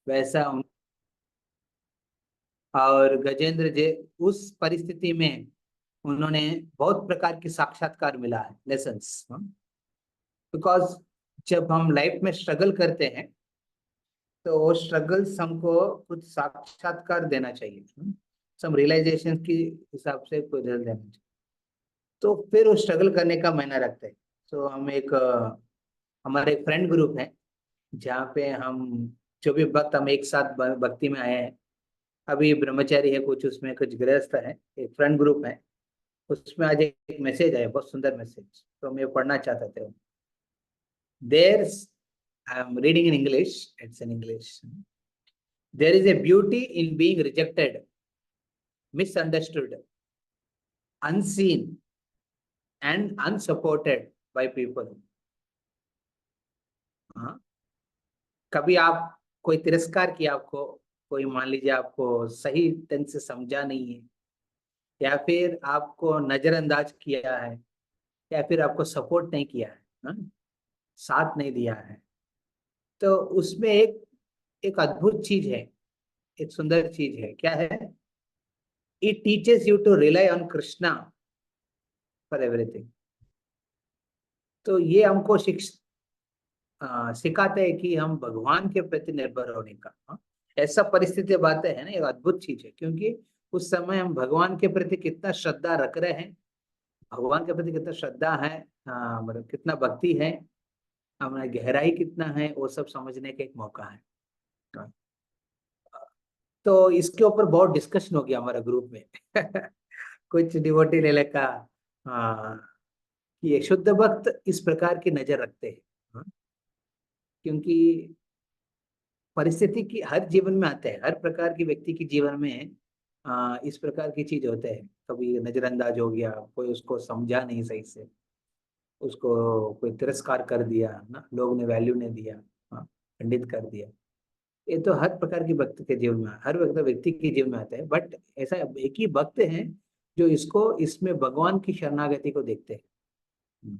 वैसा और गजेंद्र जी उस परिस्थिति में उन्होंने बहुत प्रकार की साक्षात्कार मिला है, लेसन्स। बिकॉज जब हम लाइफ में स्ट्रगल करते हैं तो वो स्ट्रगल्स हमको कुछ साक्षात्कार देना चाहिए, सम रियलाइजेशन की हिसाब से कोई रिजल्ट देना चाहिए। तो फिर वो स्ट्रगल करने का मायना रखते हैं। तो हम एक हमारे एक फ्रेंड ग्रुप है जहाँ पे हम जो भी वक्त हम एक साथ भक्ति में आए हैं। अभी ब्रह्मचारी है कुछ, उसमें कुछ गृहस्थ है, एक फ्रेंड ग्रुप है। उसमें आज एक मैसेज आया, बहुत सुंदर मैसेज, तो मैं पढ़ना चाहता था। There I am reading in English, it's in English. There is a beauty in being rejected, misunderstood, unseen, and unsupported by people. हाँ, कभी आप कोई तिरस्कार किया, आपको कोई मान लीजिए आपको सही ढंग से समझा नहीं है, या फिर आपको नजरअंदाज किया है, या फिर आपको सपोर्ट नहीं किया है, हाँ? साथ नहीं दिया है, तो उसमें एक एक अद्भुत चीज है, एक सुंदर चीज है। क्या है? It teaches you to rely on Krishna for everything. तो ये हमको सिखाते हैं कि हम भगवान के प्रति निर्भर होने का। ऐसा परिस्थिति बातें है ना, एक अद्भुत चीज है, क्योंकि उस समय हम भगवान के प्रति कितना श्रद्धा रख रहे हैं, भगवान के प्रति कितना श्रद्धा है, मतलब कितना भक्ति है, हमारा गहराई कितना है, वो सब समझने का एक मौका है। तो इसके ऊपर बहुत डिस्कशन हो गया हमारा ग्रुप में। कुछ डिवोटी ले का कि ये शुद्ध भक्त इस प्रकार की नजर रखते हैं। क्योंकि परिस्थिति की हर जीवन में आते हैं, हर प्रकार की व्यक्ति के जीवन में इस प्रकार की चीज होते हैं। कभी नजरअंदाज हो गया, कोई उसको समझा नहीं सही से, उसको कोई तिरस्कार कर दिया ना, लोग ने वैल्यू नहीं दिया, खंडित कर दिया। ये तो हर प्रकार की भक्त के जीवन में, हर व्यक्ति के जीवन में आता है। बट ऐसा एक ही भक्त है जो इसको, इसमें भगवान की शरणागति को देखते हैं।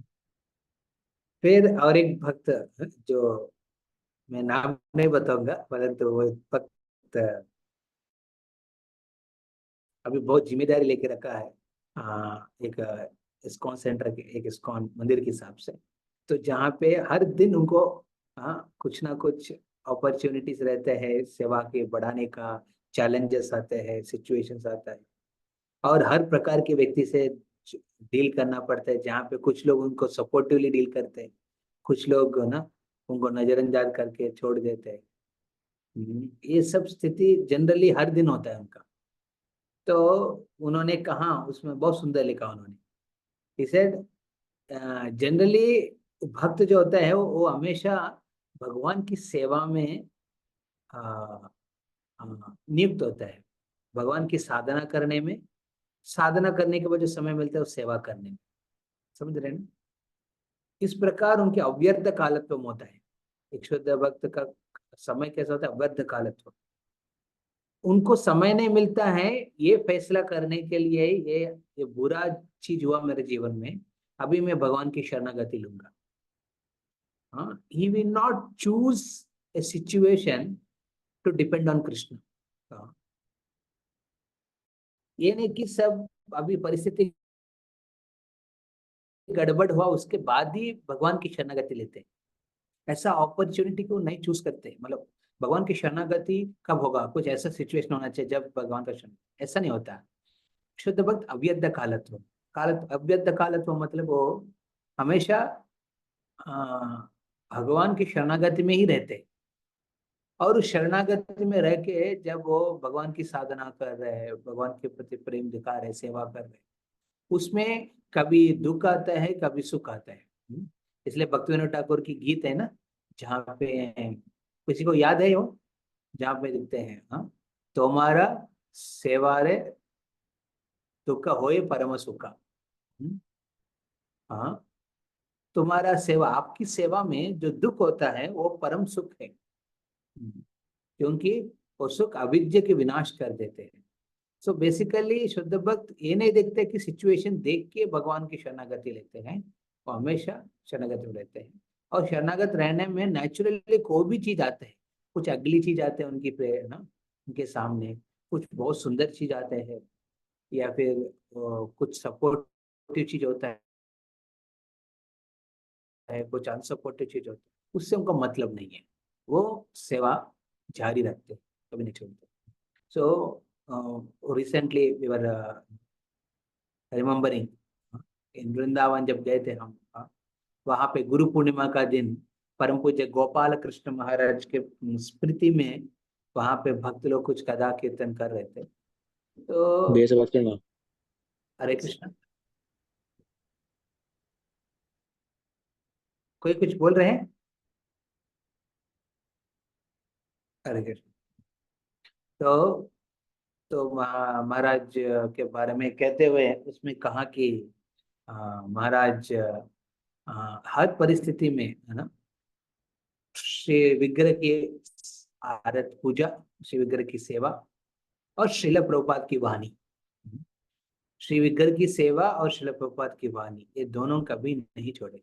फिर और एक भक्त जो मैं नाम नहीं बताऊंगा, परंतु वो भक्त अभी बहुत जिम्मेदारी लेके रखा है, एक इस्कॉन सेंटर के, एक इस्कॉन मंदिर के हिसाब से। तो जहाँ पे हर दिन उनको कुछ ना कुछ अपॉर्चुनिटीज रहते हैं सेवा के बढ़ाने का, चैलेंजेस आते हैं, सिचुएशंस आता है, और हर प्रकार के व्यक्ति से डील करना पड़ता है। जहाँ पे कुछ लोग उनको सपोर्टिवली डील करते हैं, कुछ लोग ना उनको नजरअंदाज करके छोड़ देते हैं। ये सब स्थिति जनरली हर दिन होता है उनका। तो उन्होंने कहा, उसमें बहुत सुंदर लिखा उन्होंने, he said जनरली भक्त जो होता है वो हमेशा भगवान की सेवा में नियुक्त होता है, भगवान की साधना करने में, साधना करने के बाद जो समय मिलता है वो सेवा करने में। समझ रहे हैं ना? इस प्रकार उनके अव्यर्थ कालत्व होता है। एक शुद्ध भक्त का समय कैसा होता है? अव्यर्थ कालत्व। उनको समय नहीं मिलता है ये फैसला करने के लिए, ये बुरा चीज हुआ मेरे जीवन में, अभी मैं भगवान की शरणागति लूंगा। हाँ, he will not choose a situation to depend on Krishna. हाँ, ये नहीं कि सब अभी परिस्थिति गड़बड़ हुआ उसके बाद ही भगवान की शरणागति लेते हैं। ऐसा अपॉर्चुनिटी को नहीं चूज करते। मतलब भगवान की शरणागति कब होगा? कुछ ऐसा सिचुएशन होना चाहिए जब भगवान का शरण, ऐसा नहीं होता। शुद्ध भक्त अव्यद्ध कालत्व, अव्यद्ध कालत्व मतलब वो हमेशा भगवान की शरणागति में ही रहते, और उस शरणागति में रह के जब वो भगवान की साधना कर रहे हैं, भगवान के प्रति प्रेम दिखा रहे, सेवा कर रहे, उसमें कभी दुख आता है, कभी सुख आता है। इसलिए भक्तिविनोद ठाकुर की गीत है ना, जहाँ पे किसी को याद है वो, जहाँ पे लिखते हैं, हाँ, तुम्हारा सेवारे दुख होए परम सुखा। हाँ, तुम्हारा सेवा, आपकी सेवा में जो दुख होता है वो परम सुख है। क्योंकि वो सुख अविद्या के विनाश कर देते हैं। सो बेसिकली शुद्ध भक्त ये नहीं देखते कि सिचुएशन देख के भगवान की शरणागति लेते हैं, वो हमेशा शरणागति में रहते हैं। और शरणागत रहने में नेचुरली कोई भी चीज आते हैं, कुछ अगली चीज आते हैं उनकी ना उनके सामने, कुछ बहुत सुंदर चीज आते हैं, या फिर कुछ सपोर्टिव चीज होता है, कुछ अनसपोर्टिव चीज होता है, उससे उनका मतलब नहीं है, वो सेवा जारी रखते हैं, कभी नहीं छोड़ते। So recently we were remembering in Vrindavan जब गए थे हम, वहां पे गुरु पूर्णिमा का दिन परम पूज्य गोपाल कृष्ण महाराज के स्मृति में वहां पे भक्त लोग कुछ कथा कीर्तन कर रहे थे। तो देश बात करना। हरे कृष्ण, कोई कुछ बोल रहे हैं? हरे कृष्ण। तो महाराज के बारे में कहते हुए उसमें कहा कि महाराज हर परिस्थिति में है ना श्री विग्रह की आरत पूजा, श्री विग्रह की सेवा और श्रील प्रभुपाद की वाणी, श्री विग्रह की सेवा और श्रील प्रभुपाद की वाणी, ये दोनों कभी नहीं छोड़े।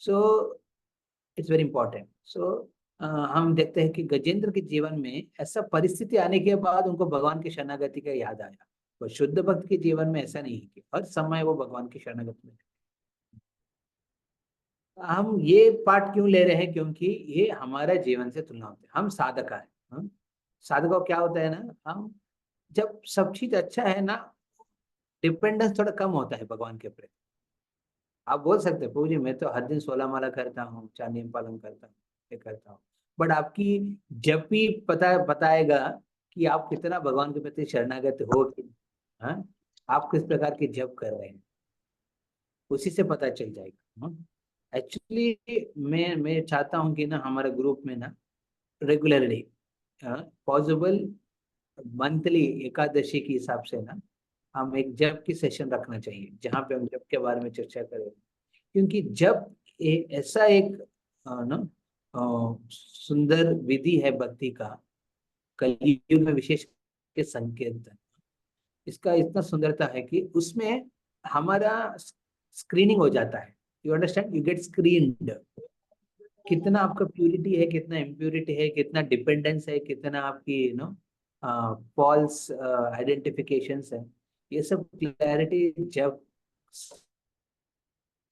So it's very important. So हम देखते हैं कि गजेंद्र के जीवन में ऐसा परिस्थिति आने के बाद उनको भगवान की शरणागति का याद आया। वो शुद्ध भक्त के जीवन में ऐसा नहीं है कि हर समय वो भगवान की शरणागति में। हम ये पाठ क्यों ले रहे हैं? क्योंकि ये हमारा जीवन से तुलना होती है। हम साधक है, साधकों क्या होता है ना, हम जब सब चीज अच्छा है ना, डिपेंडेंस थोड़ा कम होता है भगवान के प्रति। आप बोल सकते हैं प्रभु जी मैं तो हर दिन 16 माला करता हूँ, चांदी पालन करता हूँ, ये करता हूँ, बट आपकी जब भी पता बताएगा कि आप कितना भगवान के प्रति शरणागत हो कि हाँ, आप किस प्रकार की जप कर रहे हैं, उसी से पता चल जाएगा। एक्चुअली मैं चाहता हूँ कि ना हमारे ग्रुप में ना रेगुलरली पॉसिबल मंथली एकादशी के हिसाब से ना हम एक जप की सेशन रखना चाहिए, जहाँ पे हम जप के बारे में चर्चा करें। क्योंकि जब ऐसा एक ना सुंदर विधि है भक्ति का, कलयुग में विशेष के संकेत, इसका इतना सुंदरता है कि उसमें हमारा स्क्रीनिंग हो जाता है। You understand, you get screened, कितना आपका प्यूरिटी है, कितना इम्प्यूरिटी है, कितना डिपेंडेंस है, कितना आपकी फॉल्स आइडेंटिफिकेशंस है, ये सब क्लैरिटी जब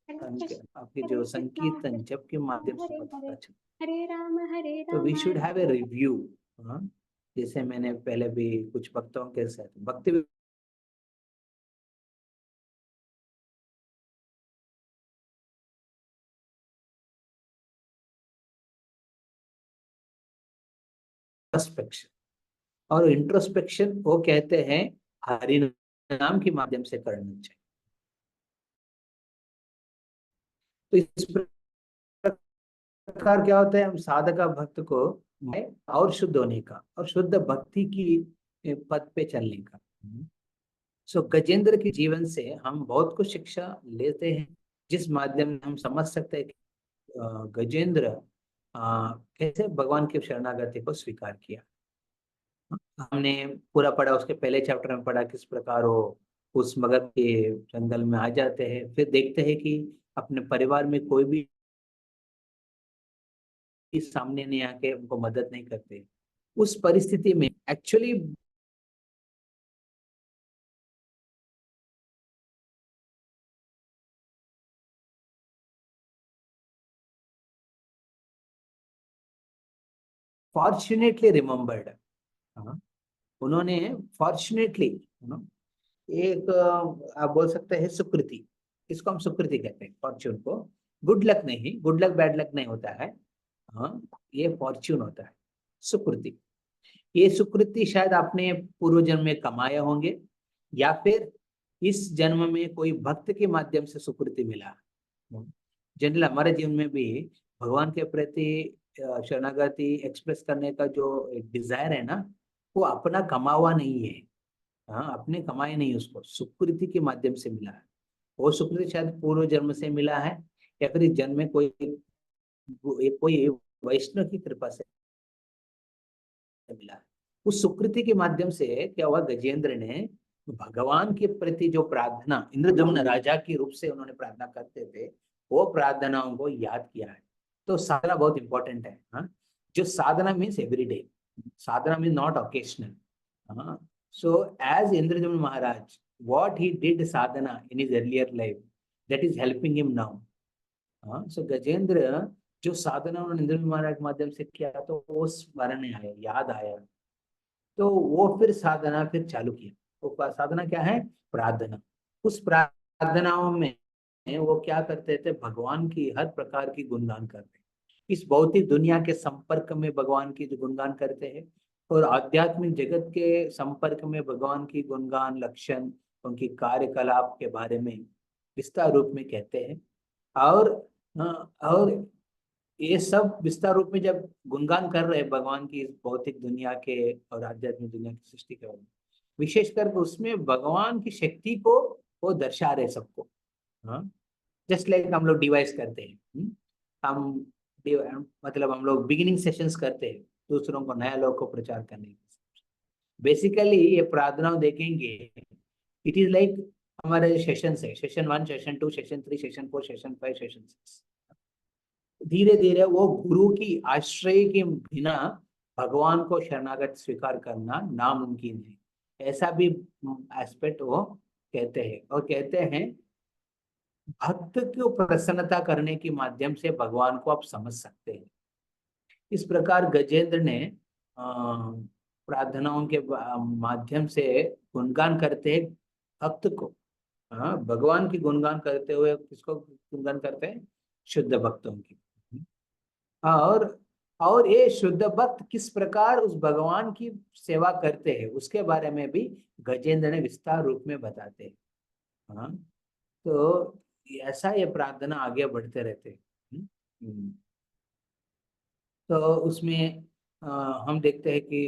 आपके जो संकीर्तन जब के माध्यम से पता चलता। हरे तो Ram we should have a review. जैसे मैंने पहले भी कुछ भक्तों के साथ भक्ति इंट्रोस्पेक्शन, और इंट्रोस्पेक्शन वो कहते हैं हरि नाम के माध्यम से करना चाहिए। तो इस प्रकार क्या होता है, हम साधका भक्त को और शुद्ध होने का और शुद्ध भक्ति की पद पे चलने का। सो गजेंद्र के जीवन से हम बहुत कुछ शिक्षा लेते हैं, जिस माध्यम से हम समझ सकते हैं कि गजेंद्र कैसे भगवान की शरणागति को स्वीकार किया। हमने पूरा पढ़ा, उसके पहले चैप्टर में पढ़ा किस प्रकार वो उस मगध के जंगल में आ जाते हैं, फिर देखते हैं कि अपने परिवार में कोई भी सामने नहीं आके उनको मदद नहीं करते। उस परिस्थिति में एक्चुअली फॉर्चुनेटली रिमेम्बर्ड, उन्होंने फॉर्चुनेटली एक आप बोल सकते हैं सुकृति, इसको हम सुकृति कहते हैं फॉर्च्यून को। गुड लक नहीं, गुड लक बैड लक नहीं होता है, हाँ ये फॉर्च्यून होता है, सुकृति। ये सुकृति शायद आपने पूर्व जन्म में कमाया होंगे, या फिर इस जन्म में कोई भक्त के माध्यम से सुकृति मिला। जनरल हमारे जीवन में भी भगवान के प्रति शरणागति एक्सप्रेस करने का जो डिजायर है ना, वो अपना कमा हुआ नहीं है। हाँ, अपने कमाए नहीं, उसको सुकृति के माध्यम से मिला है। वो सुकृति शायद पूर्व जन्म से मिला है, या फिर इस जन्म में कोई वैष्णव की कृपा से मिला है। उस सुकृति के माध्यम से क्या हुआ, गजेंद्र ने भगवान के प्रति जो प्रार्थना इंद्रदम्न राजा के रूप से उन्होंने प्रार्थना करते थे, वो प्रार्थनाओं को याद किया है। तो साधना बहुत इंपॉर्टेंट है। हाँ, जो sadhana means everyday, sadhana means not occasional. So as Indrajit Maharaj, what he did sadhana in his earlier life, that is helping him now. So Gajendra जो साधना उन्होंने इंद्रजit महाराज के माध्यम से किया तो वो स्मरण आया, याद आया, तो वो फिर साधना फिर चालू किया। तो साधना क्या है? प्रार्थना। उस प्रार्थनाओं में वो क्या करते थे? भगवान की हर प्रकार की गुणगान करते, इस भौतिक दुनिया के संपर्क में भगवान की गुणगान करते हैं, और आध्यात्मिक जगत के संपर्क में भगवान की गुणगान, लक्षण, उनकी कार्यकलाप के बारे में विस्तार रूप में कहते हैं। और ये सब विस्तार रूप में जब गुणगान कर रहे हैं भगवान की इस भौतिक दुनिया के और आध्यात्मिक दुनिया की सृष्टि के बारे में, विशेषकर उसमें भगवान की शक्ति को वो दर्शा रहे सबको। जस्ट लाइक हम लोग डिवाइस करते हैं, हम मतलब हम लोग बिगिनिंग सेशंस करते हैं दूसरों को, नया लोग को प्रचार करने के। बेसिकली ये प्रार्थना देखेंगे, इट इज लाइक हमारे सेशन है, session 1, session 2, session 3, session 4, session 5, session 6। धीरे धीरे वो गुरु की आश्रय के बिना भगवान को शरणागत स्वीकार करना नामुमकिन है, ऐसा भी एस्पेक्ट वो कहते हैं। और कहते हैं भक्त को प्रसन्नता करने के माध्यम से भगवान को आप समझ सकते हैं। इस प्रकार गजेंद्र ने प्रार्थनाओं के माध्यम से गुणगान करते हैं भक्त को। भगवान की गुणगान करते हुए किसको गुणगान करते हैं? शुद्ध भक्तों की। और ये शुद्ध भक्त किस प्रकार उस भगवान की सेवा करते हैं उसके बारे में भी गजेंद्र ने विस्तार रूप में बताते हैं। तो ऐसा ये प्रार्थना आगे बढ़ते रहते हैं। तो उसमें हम देखते हैं कि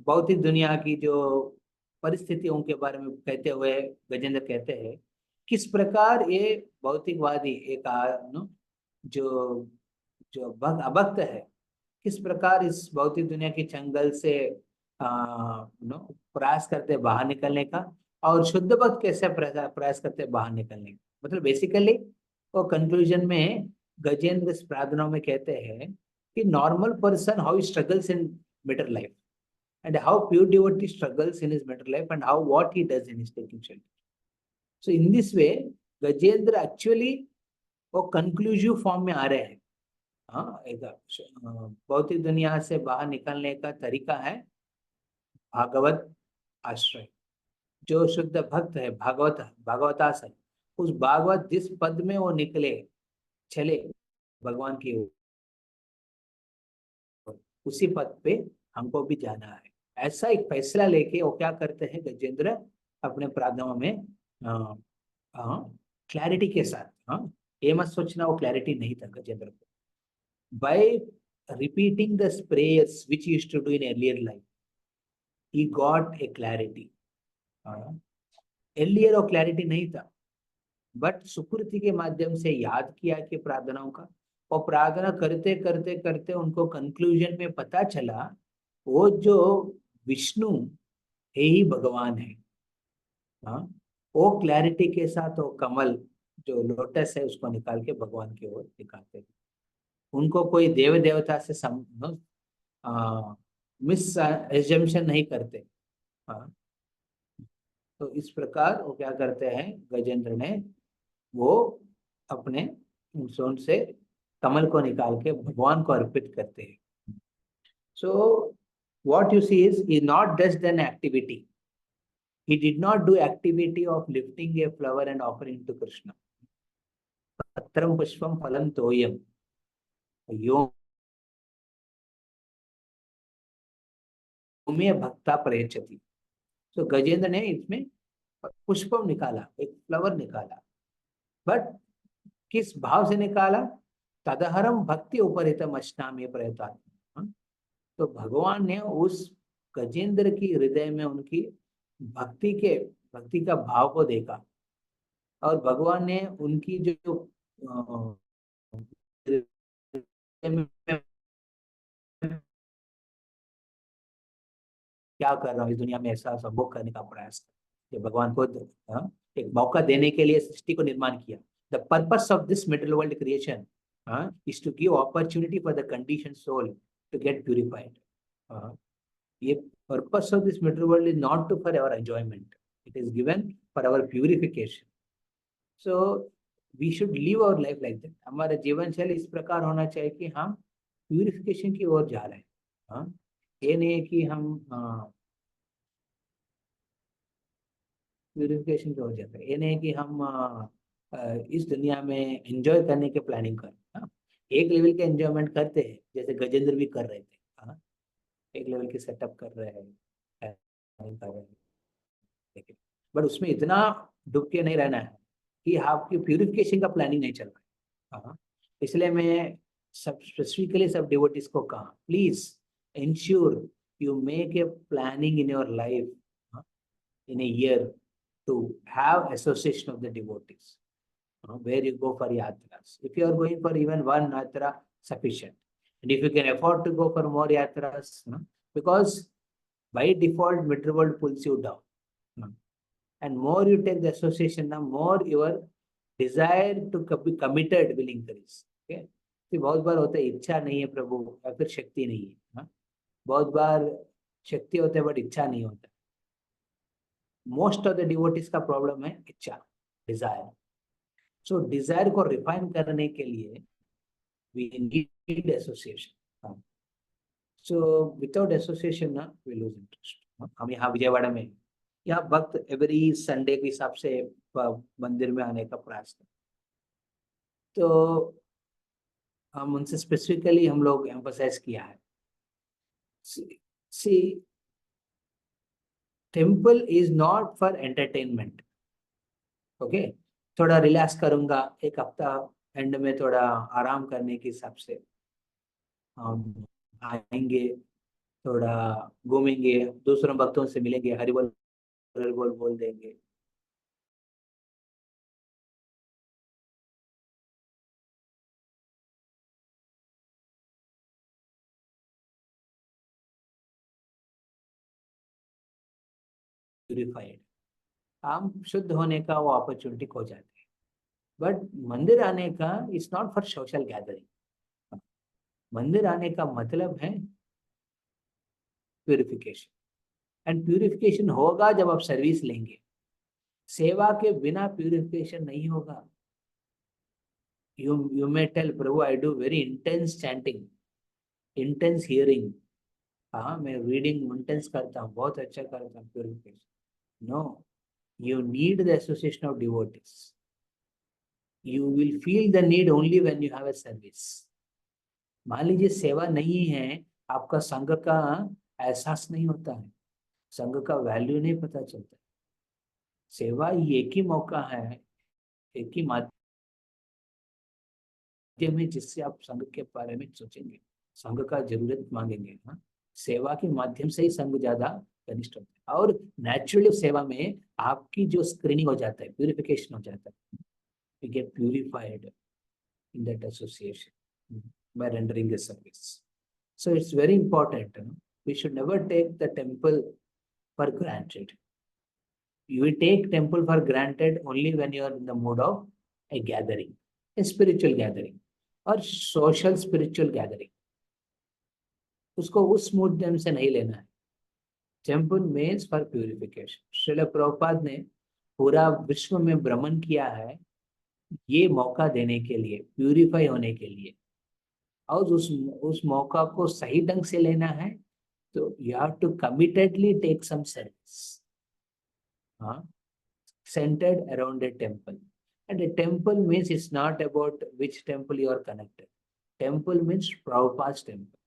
भौतिक दुनिया की जो परिस्थितियों के बारे में कहते हुए गजेंद्र कहते हैं किस प्रकार ये भौतिकवादी एक जो अभक्त है, किस प्रकार इस भौतिक दुनिया की चंगल से प्रयास करते बाहर निकलने का, और शुद्ध भक्त कैसे प्रयास करते बाहर निकलने का। मतलब बेसिकली वो कंक्लूजन में गजेंद्र इस प्रार्थनाओं में कहते हैं कि normal person how struggles in better life and how pure devotee struggles in his better life and how what he does in his taking shelter. So in this way Gajendra actually वो conclusive form में आ रहे हैं। भौतिक दुनिया से बाहर निकलने का तरीका है भागवत आश्रय। जो शुद्ध भक्त है भागवताश्रय, उस भागवत जिस पद में वो निकले चले भगवान की ओर, उसी पद पे हमको भी जाना है। ऐसा एक फैसला लेके वो क्या करते हैं गजेंद्र अपने प्रार्थनाओं में क्लैरिटी के साथ। ये मत सोचना वो क्लैरिटी नहीं था गजेंद्र को। By repeating the prayers which he used to do in earlier life, he got a clarity. Earlier वो क्लैरिटी नहीं था, बट सुकृति के माध्यम से याद किया कि प्रार्थनाओं का, और प्रार्थना करते करते करते उनको कंक्लूजन में पता चला वो जो विष्णु है ही भगवान है। वो क्लैरिटी के साथ वो कमल जो लोटस है उसको निकाल के भगवान की ओर दिखाते हैं। उनको कोई देव देवता से मिस एजम्पशन नहीं करते। तो इस प्रकार वो क्या करते हैं गजेंद्र ने, वो अपने सोन से कमल को निकाल के भगवान को अर्पित करते हैं। So what you see is he not just an activity. He did not do activity of lifting a flower and offering to Krishna. Patram pushpam phalam toyam. Yom भक्ता प्रयच्छति। So गजेंद्र ने इसमें पुष्पम निकाला, एक फ्लावर निकाला, बट किस भाव से निकाला? तदहरम भक्ति उपरितम अष्टामी प्रयता। तो भगवान ने उस गजेंद्र की हृदय में उनकी भक्ति का भाव को देखा, और भगवान ने उनकी जो क्या कर रहा हूँ इस दुनिया में ऐसा संभोग करने का प्रयास कर, भगवान को एक मौका देने के लिए सृष्टि को निर्माण किया। The purpose of this material world creation is to give opportunity for the conditioned soul to get purified. The purpose of this material world is not for our enjoyment. It is given for our purification. So we should live our life like that. हमारा जीवन शैली इस प्रकार होना चाहिए कि हम purification की ओर जा रहे हैं. ये नहीं है कि हम प्यूरिफिकेशन की ओर जा रहे हैं. ये नहीं है कि हम इस दुनिया में एंजॉय करने के प्लानिंग कर रहे हैं. एक लेवल के एंजॉयमेंट करते हैं, जैसे गजेंद्र भी कर रहे थे. एक लेवल की सेटअप कर रहे हैं, बट उसमें इतना डूब के नहीं रहना है कि आपकी प्यूरिफिकेशन का प्लानिंग नहीं चल रहा है. इसलिए मैं सब स्पेसिफिकली सब डिवोटीज को कहा, please ensure you make a planning in your life in a year to have association of the devotees, where you go for yatras. If you are going for even one yatra, sufficient. And if you can afford to go for more yatras, because by default, material world pulls you down. And more you take the association, the more your desire to be committed will increase. Okay? बहुत बार होता है इच्छा नहीं है प्रभु, या फिर शक्ति नहीं है. बहुत बार शक्ति होता है बट इच्छा नहीं होता. मोस्ट ऑफ द डिवोटीज का प्रॉब्लम है इच्छा, डिजायर. सो डिजायर को रिफाइन करने के लिए we need association. So without association ना वी लूज इंटरेस्ट. हम यहाँ विजयवाड़ा में यहाँ भक्त एवरी संडे के हिसाब से मंदिर में आने का प्रयास करते. तो हम उनसे स्पेसिफिकली हम लोग एम्फसाइज किया है, see temple is not for entertainment. Okay, थोड़ा रिलैक्स करूंगा एक हफ्ता, एंड में थोड़ा आराम करने के हिसाब से हम आएंगे, थोड़ा घूमेंगे, दूसरों भक्तों से मिलेंगे, हरि बोल बोल देंगे. प्यूरिफाइड, हम शुद्ध होने का वो अपॉर्चुनिटी खो जाते हैं. बट मंदिर आने का it's not for social gathering. मंदिर आने का मतलब है प्यूरिफिकेशन. एंड प्यूरिफिकेशन होगा जब आप सर्विस लेंगे. सेवा के बिना प्यूरिफिकेशन नहीं होगा. You may tell, Prabhu I do very intense chanting, intense hearing. हाँ, मैं रीडिंग इंटेंस करता हूँ, बहुत अच्छा करता हूँ purification. No, you need the association of devotees. You will feel the need only when you have a service. मान लीजिए सेवा नहीं है, आपका संघ का एहसास नहीं होता है, संघ का वैल्यू नहीं पता चलता. सेवा एक ही मौका है, एक ही माध्यम है जिससे आप संघ के बारे में सोचेंगे, संघ का जरूरत मांगेंगे. सेवा के माध्यम से ही संघ ज्यादा घनिष्ठ होता है. और नेचुरली सेवा में आपकी जो स्क्रीनिंग हो जाता है, प्यूरिफिकेशन हो जाता है. You get purified in that association by rendering a service. So it's very important. We should never take the temple for granted. You will take temple for granted only when you are in the mood of a gathering, a spiritual gathering or social spiritual gathering. उसको उस mood से नहीं लेना है. Temple means for purification. Srila Prabhupada ने पूरा विश्व में भ्रमण किया है ये मौका देने के लिए, प्यूरिफाई होने के लिए. और उस मौका को सही ढंग से लेना है तो you have to committedly take some service centered around a temple. And a temple means it's not about which temple you are connected. Temple means Prabhupada's temple.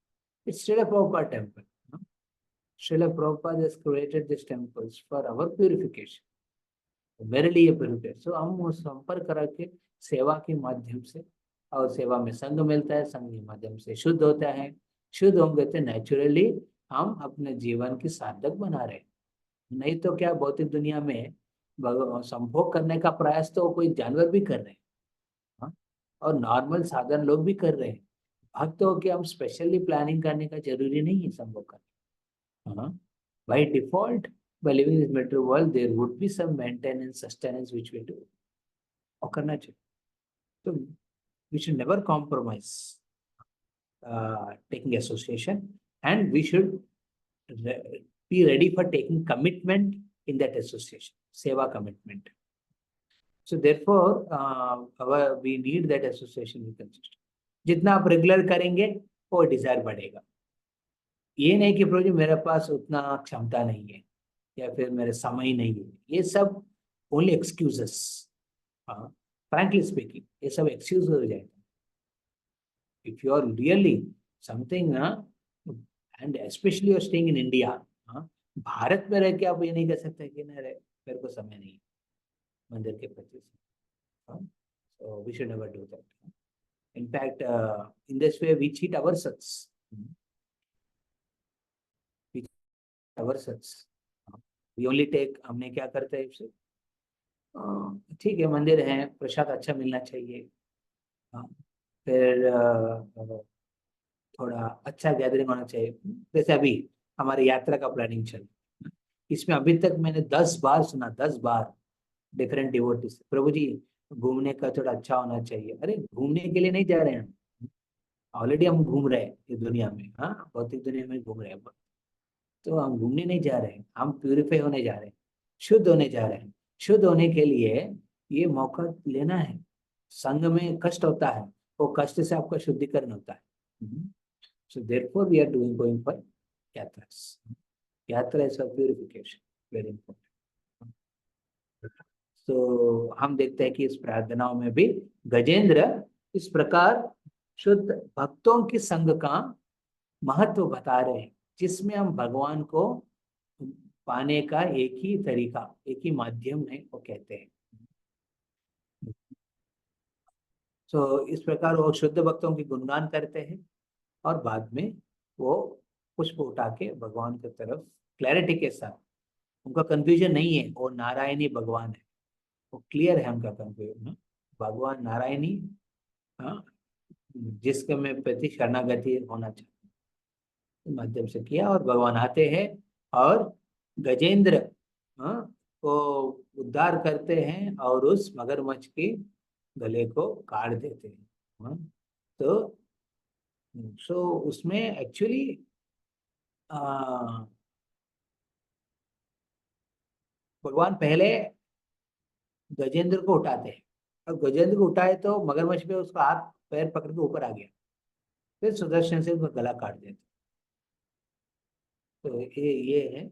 It's still a Prabhupada temple. Srila Prabhupada has created these temples for our purification. Verily a purification. So हम संपर्क करके सेवा के माध्यम से, और सेवा में संग मिलता है, संग के माध्यम से शुद्ध होता है. शुद्ध होंगे तो नेचुरली हम अपने जीवन की सार्थक बना रहे. नहीं तो क्या भौतिक दुनिया में संभोग करने का प्रयास तो कोई जानवर भी कर रहे हैं और नॉर्मल साधारण लोग भी कर रहे हैं. भक्त हो के हम स्पेशली प्लानिंग करने का जरूरी नहीं है संभोग करना. By default by living in this material world there would be some maintenance, sustenance which we do और करना चाहिए. तो we should never compromise taking association, and we should be ready for taking commitment in that association, seva commitment. So therefore, we need that association with consistent. जितना आप regular करेंगे वो Dzire बढ़ेगा. ये नहीं कि प्रभु जी मेरे पास उतना क्षमता नहीं है या फिर मेरे समय नहीं है, ये सब ओनली एक्सक्यूजेस. फ्रैंकली स्पीकिंग ये सब एक्सक्यूज हो जाएगा. If you are really something and specially you are staying in India, Bharat में रह के आप ये नहीं कह सकते कि ना मेरे को समय नहीं मंदिर के प्रति. So we should never do that. In fact, in this way we cheat ourselves. We cheat ourselves. We only take, हमने क्या करते हैं इससे, ठीक है मंदिर है, प्रसाद अच्छा मिलना चाहिए, फिर थोड़ा अच्छा गैदरिंग होना चाहिए. जैसे अभी हमारी यात्रा का प्लानिंग चल, इसमें अभी तक मैंने 10 बार सुना, 10 बार डिफरेंट डिवोटीज, प्रभु जी घूमने का थोड़ा अच्छा होना चाहिए. अरे घूमने के लिए नहीं जा रहे हैं, ऑलरेडी हम घूम रहे हैं इस दुनिया में. भौतिक दुनिया में घूम रहे हैं, तो हम घूमने नहीं जा रहे हैं, हम प्यूरिफाई होने जा रहे हैं, शुद्ध होने जा रहे हैं. शुद्ध होने के लिए ये मौका लेना है. संग में कष्ट होता है, वो कष्ट से आपका शुद्धिकरण होता है. So therefore we are going for yatras. Yatra is for purification, very important. तो हम देखते हैं कि इस प्रार्थनाओं में भी गजेंद्र इस प्रकार शुद्ध भक्तों की संग का महत्व बता रहे हैं, जिसमें हम भगवान को पाने का एक ही तरीका, एक ही माध्यम है, वो कहते हैं. तो इस प्रकार वो शुद्ध भक्तों की गुणगान करते हैं और बाद में वो पुष्प उठा के भगवान की तरफ क्लैरिटी के साथ, उनका कंफ्यूजन नहीं है, वो नारायणी भगवान है, वो क्लियर है उनका कंफ्यूजन. भगवान नारायणी जिसके में प्रति शरणागति होना चाहिए, माध्यम से किया, और भगवान आते हैं और गजेंद्र को उद्धार करते हैं और उस मगरमच्छ के गले को काट देते हैं. तो सो उसमें एक्चुअली भगवान पहले गजेंद्र को उठाते हैं, और गजेंद्र को उठाए तो मगरमच्छ पे उसका हाथ पैर पकड़ के ऊपर आ गया, फिर सुदर्शन से उसका गला काट देते. तो ये है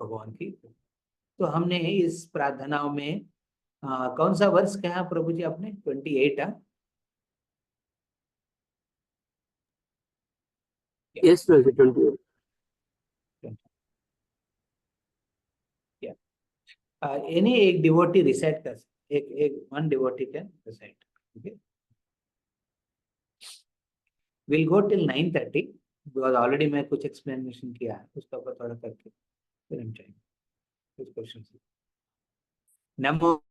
भगवान की. तो हमने इस प्रार्थनाओं में कौन सा वर्ष कहा प्रभु जी आपने? 28. Yes, President. 28. एनी एक डिवोटी रिसाइट कर, एक one devotee can recite. Okay, will go till 9:30 because already मैं कुछ एक्सप्लेनेशन किया है, उसका ऊपर थोड़ा करके फिर हम जाएंगे कुछ क्वेश्चन. नमो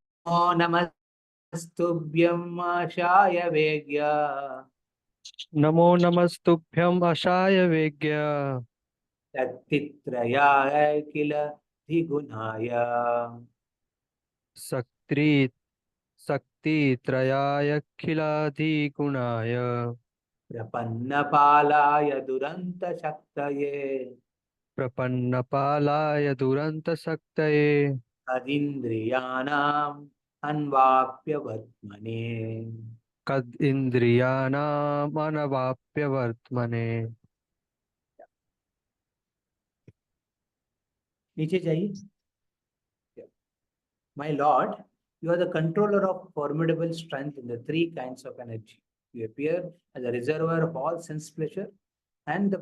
नमस्तुभ्यं आशाय वेग्य, नमो नमस्तुभ्यं आशाय वेग्य, शक्तित्रयाय किल द्विगुणाय, शक्तित्रयाय प्रपन्नपालाय दुरन्तशक्तये, प्रपन्नपालाय दुरन्तशक्तये, तदिन्द्रियाणाम् अन्वाप्य वर्त्मने. कद्इन्द्रियाणाम् अनवाप्य वर्त्मने. नीचे जाइए. My Lord, you are the controller of formidable strength in the 3 kinds of energy. You appear as a reservoir of all sense pleasure and the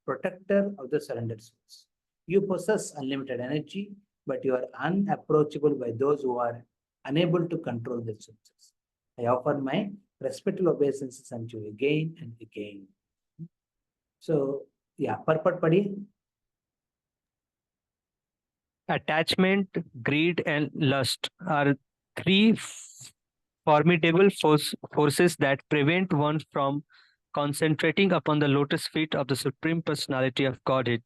protector of the surrendered souls. You possess unlimited energy, but you are unapproachable by those who are unable to control their senses. I offer my respectful obeisances unto you again and again. So, yeah, purport padhi. Attachment, greed, and lust are 3 formidable forces that prevent one from concentrating upon the lotus feet of the Supreme Personality of Godhead.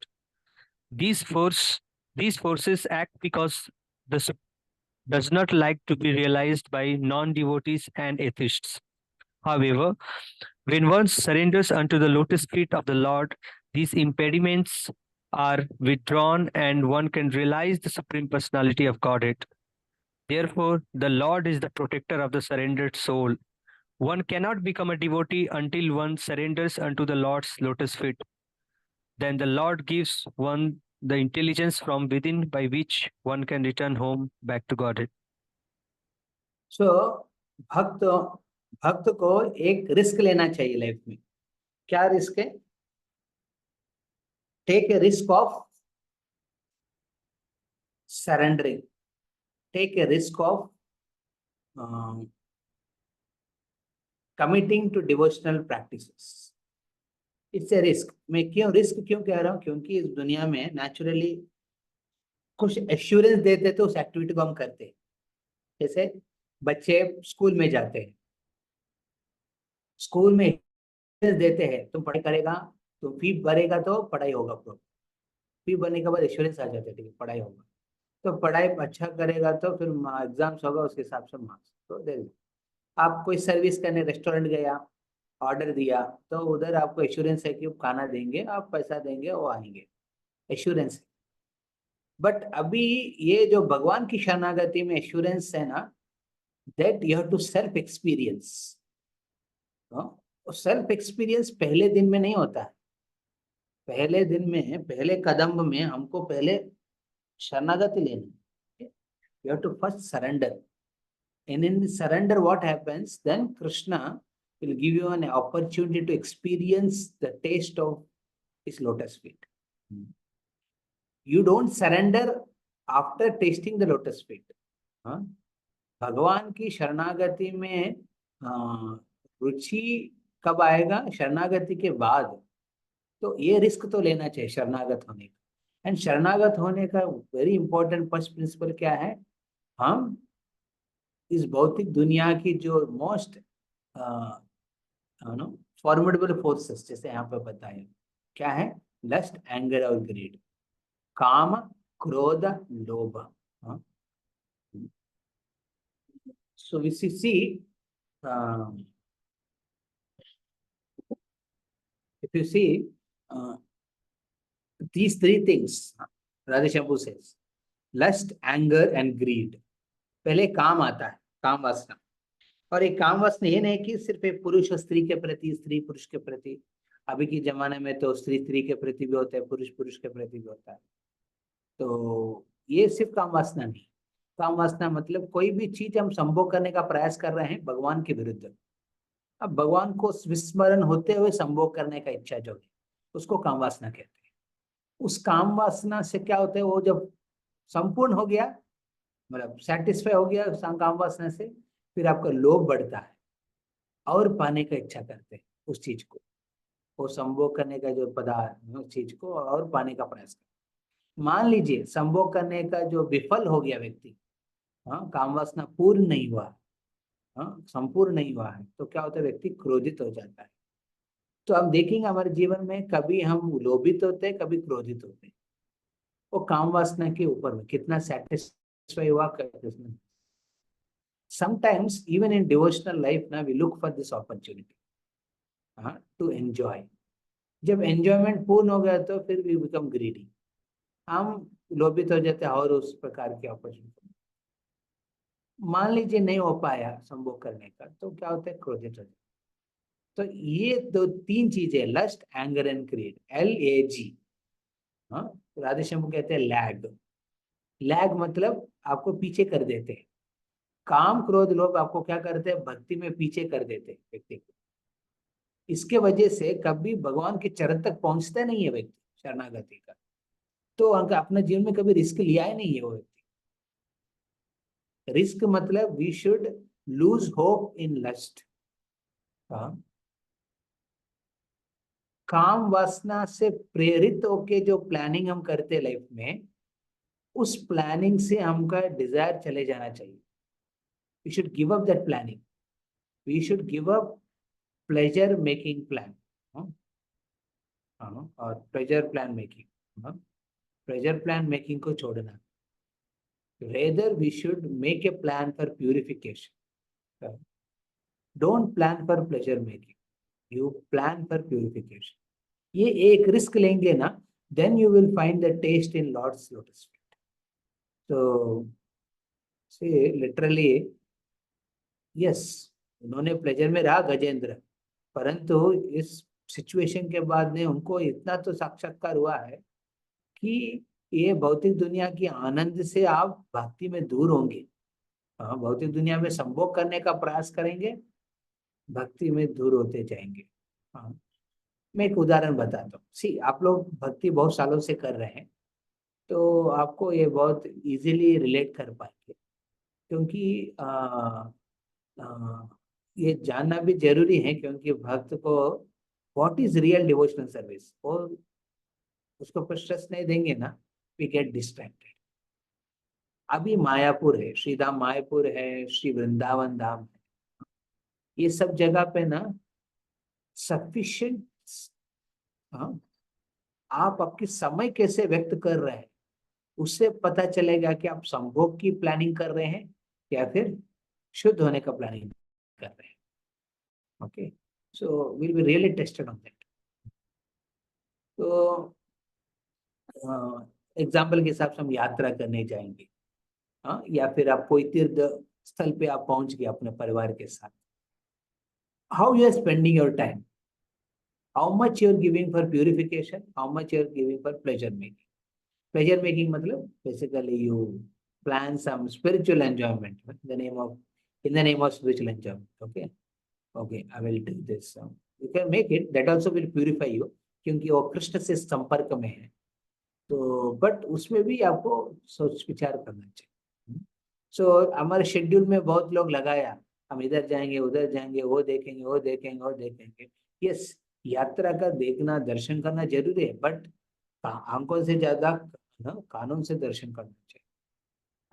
These forces act because does not like to be realized by non-devotees and atheists. However, when one surrenders unto the lotus feet of the Lord, these impediments are withdrawn and one can realize the Supreme Personality of Godhead. Therefore, the Lord is the protector of the surrendered soul. One cannot become a devotee until one surrenders unto the Lord's lotus feet. Then the Lord gives one the intelligence from within by which one can return home back to Godhead. सो भक्त भक्त को एक risk लेना चाहिए life में. क्या risk है? Take a risk of surrendering, take a risk of committing to devotional practices. It's a risk. मैं क्यों रिस्क क्यों कह रहा हूँ? क्योंकि इस दुनिया में नेचुरली कुछ एश्योरेंस देते तो उस एक्टिविटी को हम करते हैं. जैसे बच्चे स्कूल में जाते हैं, स्कूल में एश्योरेंस देते हैं तुम पढ़ाई करेगा, तुम फी भरेगा तो पढ़ाई होगा. फी भरने के बाद एश्योरेंस आ जाते हैं, ठीक है पढ़ाई होगा. तो पढ़ाई अच्छा करेगा तो फिर एग्जाम्स होगा, उसके हिसाब से मार्क्स. तो दे आप कोई सर्विस करने रेस्टोरेंट गया, ऑर्डर दिया, तो उधर आपको एश्योरेंस है कि वो खाना देंगे, आप पैसा देंगे, वो आएंगे, एश्योरेंस है. बट अभी ये जो भगवान की शरणागति में एश्योरेंस है ना, that you have to self experience. Self experience पहले दिन में नहीं होता है. पहले दिन में, पहले कदम में हमको पहले शरणागति लेनी. You have to first surrender, and in surrender what happens, then Krishna will give you an opportunity to experience the taste of his lotus feet. You don't surrender after tasting the lotus feet. भगवान की शरणागति में रुचि कब आएगा? शरणागति के बाद. तो ये रिस्क तो लेना चाहिए शरणागत होने का. एंड शरणागत होने का वेरी इंपॉर्टेंट फर्स्ट प्रिंसिपल क्या है? हम इस भौतिक दुनिया की जो मोस्ट फॉर्मिडेबल फोर्सेस, जैसे यहाँ पे बताया, क्या है? लस्ट, एंगर और ग्रीड, काम, क्रोध, लोभ. So we see if you see these three things, Radheshambhu says, lust, anger and greed. पहले काम आता है, काम वासना. और एक काम वासना ये नहीं कि सिर्फ एक पुरुष और स्त्री के प्रति, स्त्री पुरुष के प्रति. अभी के जमाने में तो स्त्री स्त्री के प्रति भी होता है, पुरुष पुरुष के प्रति भी होता है. तो ये सिर्फ काम वासना नहीं. काम वासना मतलब कोई भी चीज हम संभोग करने का प्रयास कर रहे हैं भगवान के विरुद्ध. अब भगवान को विस्मरण होते हुए संभोग करने का इच्छा जो है, उसको काम वासना कहते हैं. उस काम वासना से क्या होता है? वो जब संपूर्ण हो गया, मतलब सेटिस्फाई हो गया काम वासना से, फिर आपका लोभ बढ़ता है और पाने का इच्छा करते हैं उस चीज को, वो संभोग करने का जो पदार्थ उस चीज को और पाने का प्रयास करते. मान लीजिए संभोग करने का जो विफल हो गया व्यक्ति, काम वासना पूर्ण नहीं हुआ, संपूर्ण नहीं हुआ है, तो क्या होता है? व्यक्ति क्रोधित हो जाता है. तो हम देखेंगे हमारे जीवन में कभी हम लोभित होते हैं, कभी क्रोधित होते हैं. वो काम वासना के ऊपर में कितना सेटिस्फाई हुआ करते हैं. Sometimes even in devotional life ना we look for this opportunity to enjoy. जब enjoyment पूर्ण हो गया तो फिर we become greedy. हम लोभित हो जाते हैं और उस प्रकार की अपॉर्चुनिटी. मान लीजिए नहीं हो पाया संभोग करने का, तो क्या होता है? क्रोधित हो जाते. तो ये दो तीन चीजें, lust, anger and greed, LAG. Radheshyam कहते हैं लैग. लैग मतलब आपको पीछे कर देते हैं. काम, क्रोध, लोभ आपको क्या करते हैं? भक्ति में पीछे कर देते हैं व्यक्ति को. इसके वजह से कभी भगवान के चरण तक पहुंचता नहीं है व्यक्ति शरणागति का. तो अपने जीवन में कभी रिस्क लिया ही नहीं है वो व्यक्ति. रिस्क मतलब we should lose hope in lust. काम वासना से प्रेरित होके जो प्लानिंग हम करते हैं लाइफ में, उस प्लानिंग से हमका डिजायर चले जाना चाहिए. We should give up that planning. We should give up pleasure making plan. और pleasure plan making. Pleasure plan making को छोड़ना. Rather we should make a plan for purification. Don't plan for pleasure making, you plan for purification. ये एक risk लेंगे ना, then you will find the taste in lord's lotus feet. तो literally yes, उन्होंने pleasure में रहा गजेंद्र, परंतु इस सिचुएशन के बाद ने उनको इतना तो साक्षात्कार हुआ है कि ये भौतिक दुनिया की आनंद से आप भक्ति में दूर होंगे। हाँ, भौतिक दुनिया में संभोग करने का प्रयास करेंगे, भक्ति में दूर होते जाएंगे। हाँ, मैं एक उदाहरण बताता हूँ। सी, आप लोग भक्ति बहुत सालों से कर रहे हैं, तो आपको ये बहुत इजीली रिलेट कर पाएंगे, क्योंकि ये जानना भी जरूरी है, क्योंकि भक्त को what is real devotional service, और उसको पर स्ट्रेस नहीं देंगे ना, वी गेट डिस्ट्रैक्टेड। अभी मायापुर है, श्री धाम मायापुर है, श्री वृंदावन धाम है, ये सब जगह पे ना सफिशिएंट, हाँ, आप आपकी समय कैसे व्यक्त कर रहे हैं उससे पता चलेगा कि आप संभोग की प्लानिंग कर रहे हैं या फिर शुद्ध होने का प्लानिंग कर रहे हैं। Okay, so will be really tested on that. तो एग्जाम्पल के हिसाब से हम यात्रा करने जाएंगे, हाँ, या फिर आप कोई तीर्थ स्थल पे आप पहुंच गए अपने परिवार के साथ, how you are spending your time, how much you are giving for purification, how much you are giving for pleasure making. Pleasure making मतलब basically you plan some spiritual enjoyment in the name of spiritual enjoyment. Okay, I will do this. You can make it, that also will purify you, क्योंकि वो कृष्ण से संपर्क में है। तो but उसमें भी आपको सोच विचार करना चाहिए। सो हमारे शेड्यूल में बहुत लोग लगाया, हम इधर जाएंगे उधर जाएंगे, वो देखेंगे वो देखेंगे वो देखेंगे। यस, यात्रा का देखना दर्शन करना जरूरी है, बट आंखों से ज्यादा कानून से दर्शन करना चाहिए,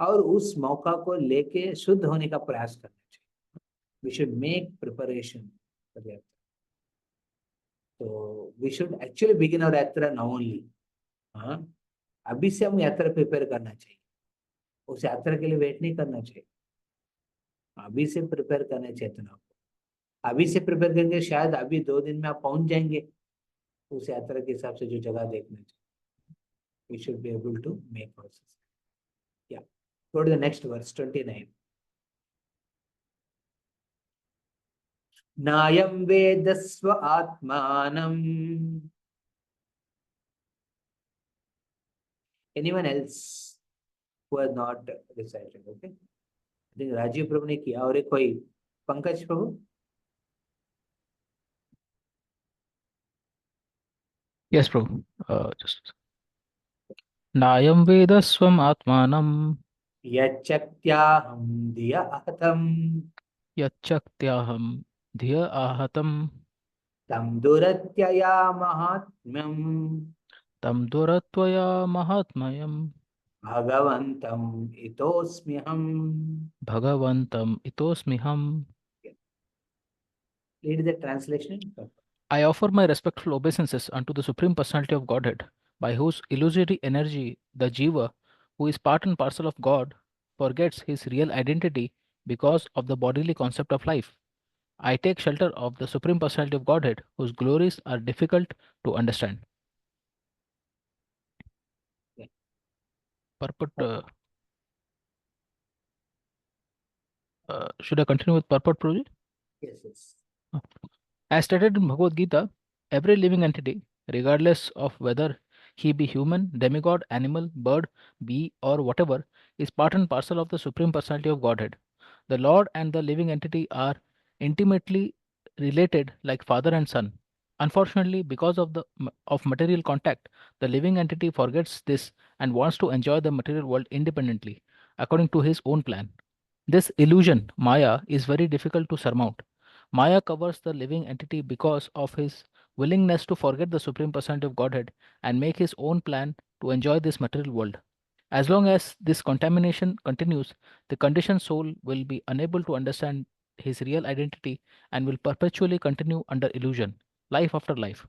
और उस मौका को लेके शुद्ध होने का प्रयास करना चाहिए। We should make preparation for यात्रा। तो we should actually begin our यात्रा नाउ ओनली। हाँ, अभी से हम यात्रा प्रिपेयर करना चाहिए, उस यात्रा के लिए वेट नहीं करना चाहिए, अभी से प्रिपेयर करना चाहिए। तो अभी से प्रिपेयर करेंगे, शायद अभी 2 दिन में आप पहुंच जाएंगे उस यात्रा के हिसाब से जो जगह देखना चाहिए। We should be able to make process. या go to the next verse 29. नायं वेदस्व आत्मानं। Anyone else who has not recited? Okay, I think Rajiv प्रभु ने किया, और एक कोई पंकज प्रभु। Yes, Prabhu. Just Nayam Vedaswam Atmanam यच्चक्त्याहं धिया आहतं Yachakyaham Dhiya Ahatam तं दुरत्यया महात्म्यं Tam Duratvaya Mahatmayam भगवन्तम् इतोऽस्म्यहम्। Bhagavantam Itosmiham. Read the translation. I offer my respectful obeisances unto the Supreme Personality of Godhead, by whose illusory energy the Jiva, who is part and parcel of God, forgets his real identity because of the bodily concept of life. I take shelter of the Supreme Personality of Godhead, whose glories are difficult to understand. Yeah. Purport. Should I continue with purport, Prabhuji? Yes. As stated in Bhagavad Gita, every living entity, regardless of whether he be human, demigod, animal, bird, bee, or whatever, is part and parcel of the Supreme Personality of Godhead. The Lord and the living entity are intimately related like father and son. Unfortunately, because of of material contact, the living entity forgets this and wants to enjoy the material world independently, according to his own plan. This illusion, Maya, is very difficult to surmount. Maya covers the living entity because of his willingness to forget the Supreme Personality of Godhead and make his own plan to enjoy this material world. As long as this contamination continues, the conditioned soul will be unable to understand his real identity and will perpetually continue under illusion, life after life.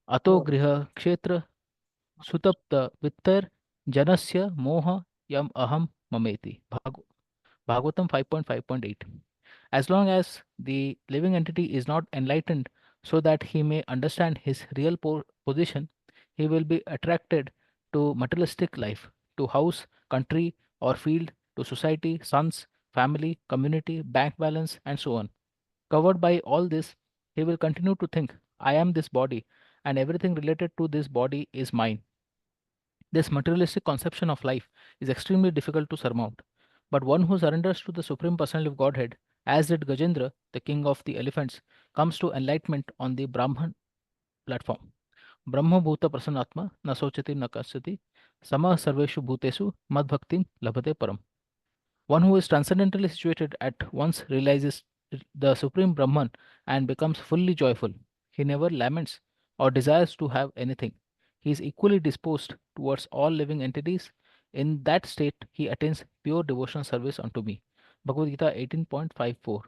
Ato Oh, griha kshetra sutapta vittar janasya moha yam aham mameti. Bhagavatam 5.5.8. As long as the living entity is not enlightened so that he may understand his real position, he will be attracted to materialistic life, to house, country, or field, to society, sons, family, community, bank balance, and so on. Covered by all this, he will continue to think, I am this body, and everything related to this body is mine. This materialistic conception of life is extremely difficult to surmount, but one who surrenders to the Supreme Personality of Godhead, as did Gajendra, the king of the elephants, comes to enlightenment on the Brahman platform. Brahma Bhuta Prasannatma na sochati na kasyati samah sarveshu bhutesu madbhaktim labhate param. One who is transcendently situated at once realizes the Supreme Brahman and becomes fully joyful. He never laments or desires to have anything. He is equally disposed towards all living entities. In that state, he attains pure devotional service unto me. Bhagavad Gita 18.54.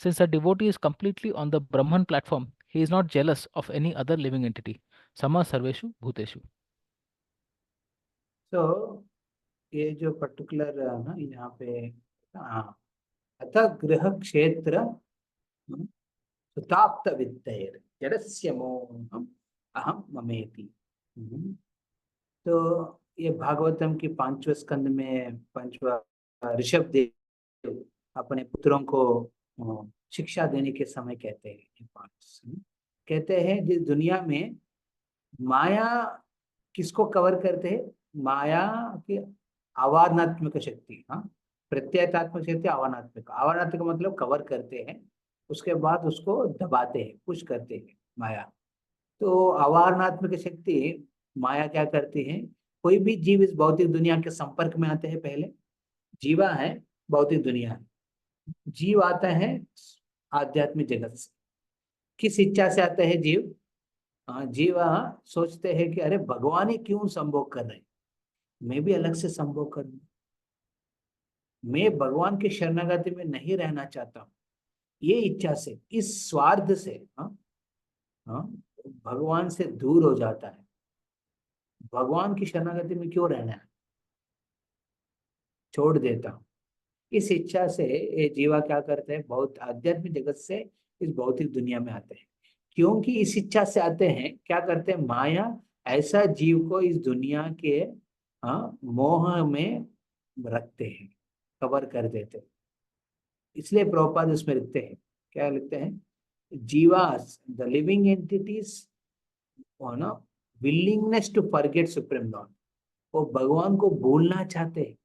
Since a devotee is completely on the Brahman platform, he is not jealous of any other living entity. Sama Sarveshu Bhuteshu. So ये जो particular ना यहाँ पे हाँ, अतः गृह क्षेत्र सुताप्त वित्तैर जडस्य मोहम अहम ममेति। तो ये भागवतम की 5वें स्कंद में पंचवा ऋषभ देव अपने पुत्रों को शिक्षा देने के समय कहते हैं, कहते हैं जिस दुनिया में माया किसको कवर करते हैं, माया की आवारणात्मक शक्ति, हाँ, प्रत्ययतात्मक शक्ति, आवारणात्मक, आवारणात्मक मतलब कवर करते हैं, उसके बाद उसको दबाते हैं, पुश करते हैं माया। तो आवारणात्मक शक्ति माया क्या करती है, कोई भी जीव इस भौतिक दुनिया के संपर्क में आते हैं, पहले जीवा है भौतिक दुनिया है, जीव आता है आध्यात्मिक जगत से, किस इच्छा से आता है जीव, जीव सोचते हैं कि अरे भगवान ही क्यों संभोग कर रहे हैं, मैं भी अलग से संभोग करूं, मैं भगवान के शरणागति में नहीं रहना चाहता हूं, ये इच्छा से, इस स्वार्थ से भगवान से दूर हो जाता है। भगवान की शरणागति में क्यों रहना है, छोड़ देता हूं, इस इच्छा से ये जीवा क्या करते हैं, बहुत आध्यात्मिक जगत से इस भौतिक दुनिया में आते हैं। क्योंकि इस इच्छा से आते हैं, क्या करते हैं, माया ऐसा जीव को इस दुनिया के मोह में रखते हैं, कवर कर देते हैं। इसलिए प्रभुपाद उसमें लिखते हैं, क्या लिखते हैं, jivas the living entities willingness to forget supreme lord, वो भगवान को भूलना चाहते हैं,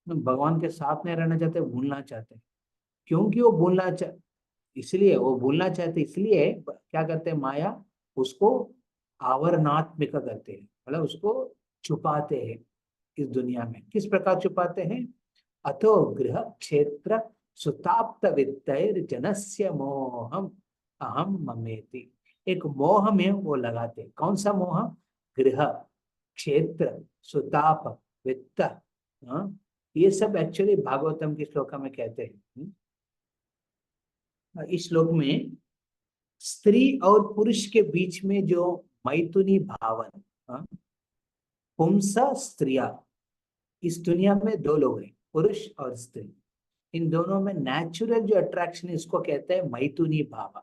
भगवान के साथ नहीं रहना चाहते, भूलना चाहते हैं। क्योंकि वो भूलना इसलिए वो भूलना चाहते, इसलिए क्या करते हैं, माया उसको आवरणात्मिक करते हैं, मतलब उसको छुपाते हैं इस दुनिया में। किस प्रकार छुपाते हैं, अतो गृह क्षेत्र सुताप्त वित्तैर जनस्य मोहम अहम ममेति, एक मोह में वो लगाते। कौन सा मोह, गृह क्षेत्र सुताप वित्त, ये सब एक्चुअली भागवतम के श्लोक में कहते हैं। इस श्लोक में स्त्री और पुरुष के बीच में जो मैथुनी भावन, पुंस स्त्रिया, इस दुनिया में दो लोग हैं, पुरुष और स्त्री, इन दोनों में नेचुरल जो अट्रैक्शन है इसको कहते हैं मैथुनी भाव।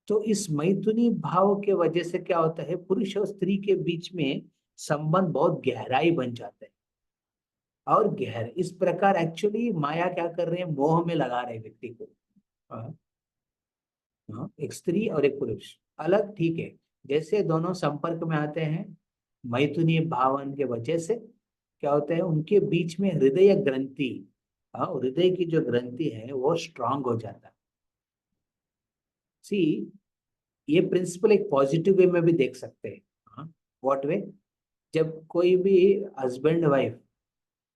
तो इस मैथुनी भाव के वजह से क्या होता है, पुरुष और स्त्री के बीच में संबंध बहुत गहराई बन जाता है और गहर। इस प्रकार एक्चुअली माया क्या कर रहे हैं, मोह में लगा रहे व्यक्ति को। एक स्त्री और एक पुरुष अलग, ठीक है, जैसे दोनों संपर्क में आते हैं मैथुनी भावन के वजह से क्या होता है, उनके बीच में हृदय ग्रंथि, हृदय की जो ग्रंथि है वो स्ट्रांग हो जाता है। सी, ये प्रिंसिपल एक पॉजिटिव वे में भी देख सकते हैं। व्हाट वे, जब कोई भी हस्बैंड वाइफ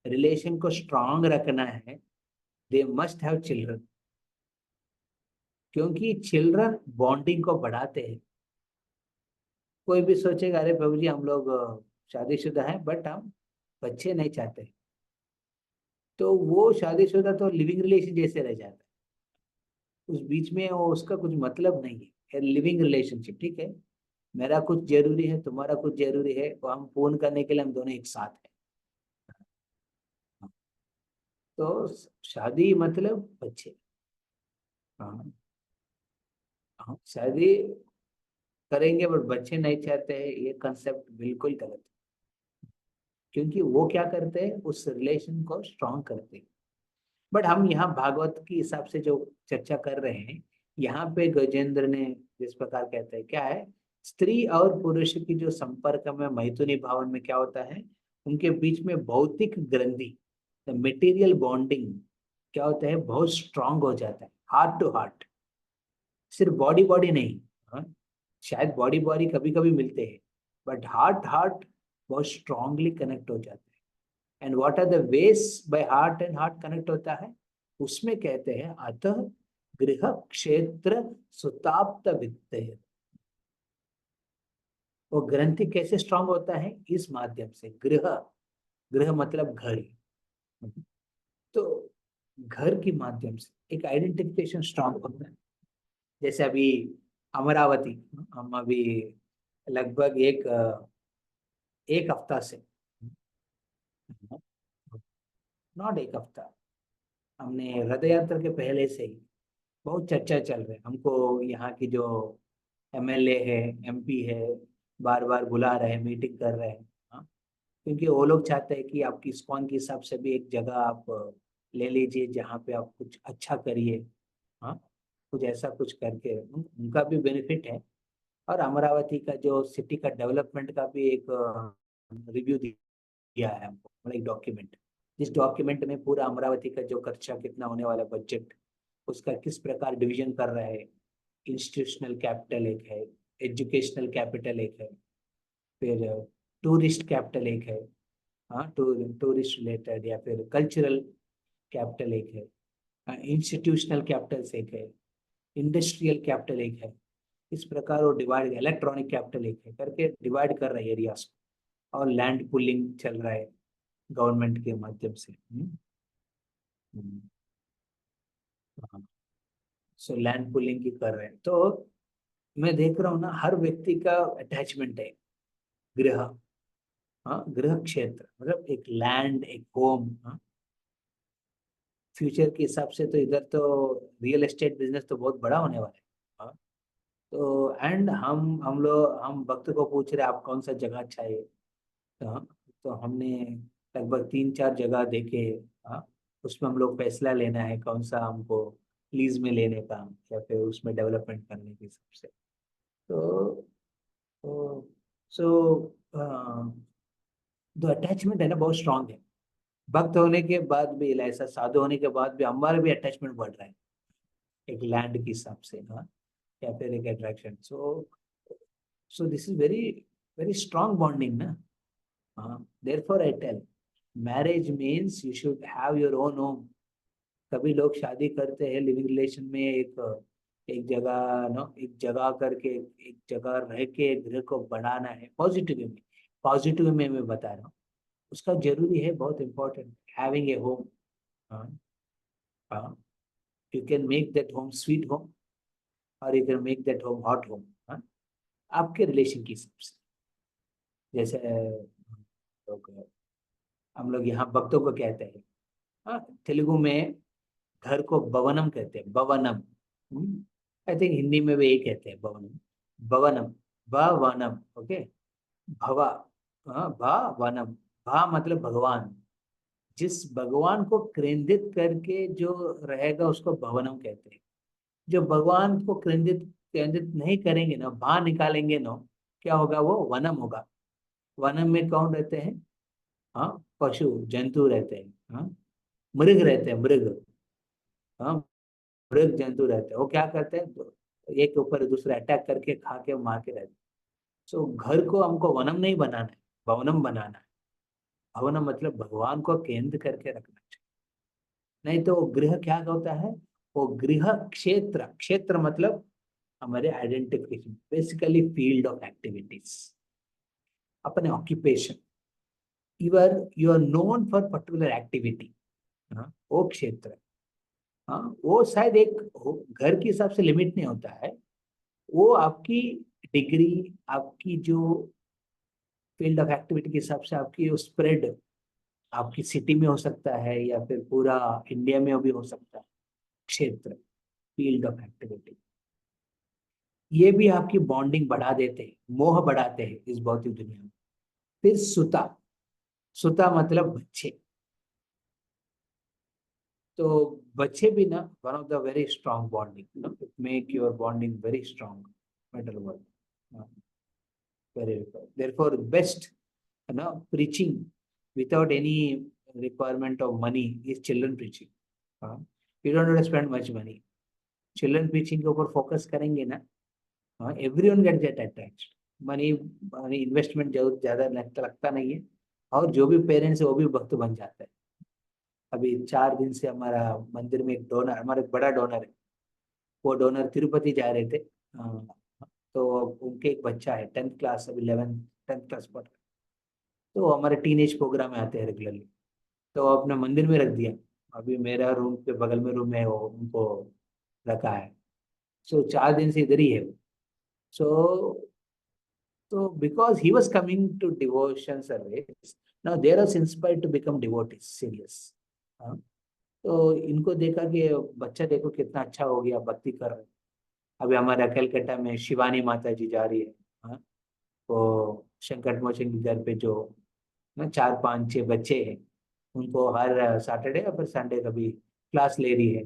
रिलेशन को स्ट्रांग रखना है, दे मस्ट हैव चिल्ड्रन, क्योंकि चिल्ड्रन बॉन्डिंग को बढ़ाते हैं। कोई भी सोचेगा अरे प्रभु जी हम लोग शादीशुदा हैं बट हम बच्चे नहीं चाहते, तो वो शादीशुदा तो लिविंग रिलेशन जैसे रह जाता है, उस बीच में वो उसका कुछ मतलब नहीं है। लिविंग रिलेशनशिप, ठीक है, मेरा कुछ जरूरी है, तुम्हारा कुछ जरूरी है, वो हम पूर्ण करने के लिए हम दोनों एक साथ हैं। तो शादी मतलब बच्चे। हाँ हाँ, शादी करेंगे बट बच्चे नहीं चाहते हैं, ये कंसेप्ट बिल्कुल गलत है। क्योंकि वो क्या करते हैं, उस रिलेशन को स्ट्रांग करते हैं। बट हम यहाँ भागवत के हिसाब से जो चर्चा कर रहे हैं, यहाँ पे गजेंद्र ने जिस प्रकार कहते हैं क्या है, स्त्री और पुरुष की जो संपर्क में मैथुनी भावन में क्या होता है, उनके बीच में भौतिक ग्रंथि, मटेरियल बॉन्डिंग क्या होता है, बहुत स्ट्रांग हो जाता है, हार्ट टू हार्ट। सिर्फ बॉडी बॉडी नहीं, हाँ, शायद बॉडी बॉडी कभी कभी मिलते हैं, बट हार्ट हार्ट बहुत स्ट्रांगली कनेक्ट हो जाता है। And what are the ways by heart and heart connect होता है, उसमें कहते हैं अतः गृह क्षेत्र सुताप्त वित्त। वो ग्रंथि कैसे स्ट्रांग होता है, इस माध्यम से। गृह, गृह मतलब घर, तो घर के माध्यम से एक आइडेंटिफिकेशन स्ट्रांग होता है। जैसे अभी अमरावती, हम अभी लगभग एक हफ्ता से, नॉट एक हफ्ता, हमने रथ यात्रा के पहले से ही बहुत चर्चा चल रही है। हमको यहाँ की जो एमएलए है, एमपी है, बार बार बुला रहे हैं, मीटिंग कर रहे हैं। हाँ, क्योंकि वो लोग चाहते हैं कि आपकी इस्कॉन के हिसाब से भी एक जगह आप ले लीजिए जहाँ पे आप कुछ अच्छा करिए। हाँ, कुछ ऐसा कुछ करके उनका भी बेनिफिट है। और अमरावती का जो सिटी का डेवलपमेंट का भी एक रिव्यू दिया है हमको, मतलब एक डॉक्यूमेंट, जिस डॉक्यूमेंट में पूरा अमरावती का जो खर्चा कितना होने वाला, बजट उसका किस प्रकार डिवीजन कर रहा है। इंस्टीट्यूशनल कैपिटल एक है, एजुकेशनल कैपिटल एक है, फिर टूरिस्ट कैपिटल एक है, हाँ टूरिस्ट रिलेटेड, या फिर कल्चरल कैपिटल एक है, इंस्टीट्यूशनल कैपिटल्स एक है, इंडस्ट्रियल कैपिटल एक है। इस प्रकार वो डिवाइड, इलेक्ट्रॉनिक कैपिटल एक है करके डिवाइड कर रहे हैं एरियाज को। और लैंड पुलिंग चल रहा है गवर्नमेंट के माध्यम से। हम्म, हाँ, सो लैंड पुलिंग की कर रहे हैं। तो मैं देख रहा हूँ ना, हर व्यक्ति का अटैचमेंट है गृह। हाँ, गृह क्षेत्र मतलब एक लैंड, एक होम। हाँ, फ्यूचर के हिसाब से तो इधर तो रियल एस्टेट बिजनेस तो बहुत बड़ा होने वाला है। हाँ, तो एंड हम भक्त को पूछ रहे आप कौन सा जगह चाहिए। हाँ, तो हमने लगभग 3-4 जगह देखे। हाँ, उसमें हम लोग फैसला लेना है कौन सा हमको लीज में लेने का, या फिर उसमें डेवलपमेंट करने के हिसाब से। तो सो जो अटैचमेंट है ना बहुत स्ट्रांग है। भक्त होने के बाद भी, ऐसा साधु होने के बाद भी हमारा भी अटैचमेंट बढ़ रहा है एक लैंड के हिसाब से। हाँ, या फिर एक attraction. So so this is very very strong bonding ना। हाँ, therefore I tell, marriage means you should have your own home. सभी लोग शादी करते हैं लिविंग रिलेशन में, एक एक जगह नो, एक जगह करके एक जगह रह के घर को बढ़ाना है पॉजिटिव में। पॉजिटिव में मैं बता रहा हूँ, उसका जरूरी है, बहुत इंपॉर्टेंट, हैविंग ए होम। हाँ हाँ, you can make that home sweet home, और you can make that home hot home. हाँ, आपके रिलेशन के हिसाब से। जैसे लोग, हम लोग यहाँ भक्तों को कहते हैं, हाँ, तेलुगु में घर को भवनम कहते हैं, भवनम। आई थिंक हिंदी में भी यही कहते हैं, भवनम, भवनम, भवनम। ओके, भवा, हाँ, भवनम। भा मतलब भगवान, जिस भगवान को केंद्रित करके जो रहेगा उसको भवनम कहते हैं। जो भगवान को केंद्रित केंद्रित नहीं करेंगे ना, भा निकालेंगे ना, क्या होगा, वो वनम होगा। वनम में कौन रहते हैं, हाँ, पशु जंतु रहते हैं। हाँ, मृग रहते हैं, मृग। हाँ, मृग जंतु रहते हैं, वो क्या करते हैं, तो एक के ऊपर दूसरे अटैक करके खा के मार के रहते हैं। सो घर को हमको वनम नहीं बनाना है, भवनम बनाना है। भवनम मतलब भगवान को केंद्र करके रखना चाहिए। नहीं तो वो गृह क्या होता है, वो गृह क्षेत्र, क्षेत्र मतलब हमारे identification, basically field of activities, अपने occupation. You are known for particular activity. हाँ, वो क्षेत्र। हाँ, वो शायद एक घर के हिसाब से लिमिट नहीं होता है, वो आपकी डिग्री, आपकी जो फील्ड ऑफ एक्टिविटी के हिसाब से आपकी स्प्रेड, आपकी सिटी में हो सकता है या फिर पूरा इंडिया में भी हो सकता है, क्षेत्र, फील्ड ऑफ एक्टिविटी। ये भी आपकी बॉन्डिंग बढ़ा देते हैं, मोह बढ़ाते हैं इस भौतिक दुनिया में। फिर सुता, सुता मतलब बच्चे। तो बच्चे भी ना one of the very strong bonding, it make your bonding very strong, metal word very, therefore best preaching without any requirement of money is children preaching. You don't have to spend much money. Children preaching के ऊपर focus करेंगे ना, everyone gets get attached. Money investment ज्यादा लगता नहीं है, और जो भी पेरेंट्स है वो भी भक्त बन जाता है। अभी 4 दिन से हमारा मंदिर में एक डोनर, हमारा एक बड़ा डोनर है, वो डोनर तिरुपति जा रहे थे। तो उनके एक बच्चा है 10th क्लास, अभी 10th क्लास पढ़, तो हमारे टीनेज प्रोग्राम में आते हैं रेगुलरली, तो अपने मंदिर में रख दिया। अभी मेरा रूम के बगल में रूम है, वो उनको रखा है। सो 4 दिन से इधर ही है। सो तो because he was coming to devotion service, now there are inspired to become devotees serious. तो इनको देखा कि बच्चा देखो कितना अच्छा हो गया, भक्ति कर रहे। अभी हमारे कलकत्ता में शिवानी माता जी जा रही है, वो संकट मोचन के घर पे जो 4-5-6 बच्चे हैं, उनको हर सैटरडे या फिर संडे कभी क्लास ले रही है।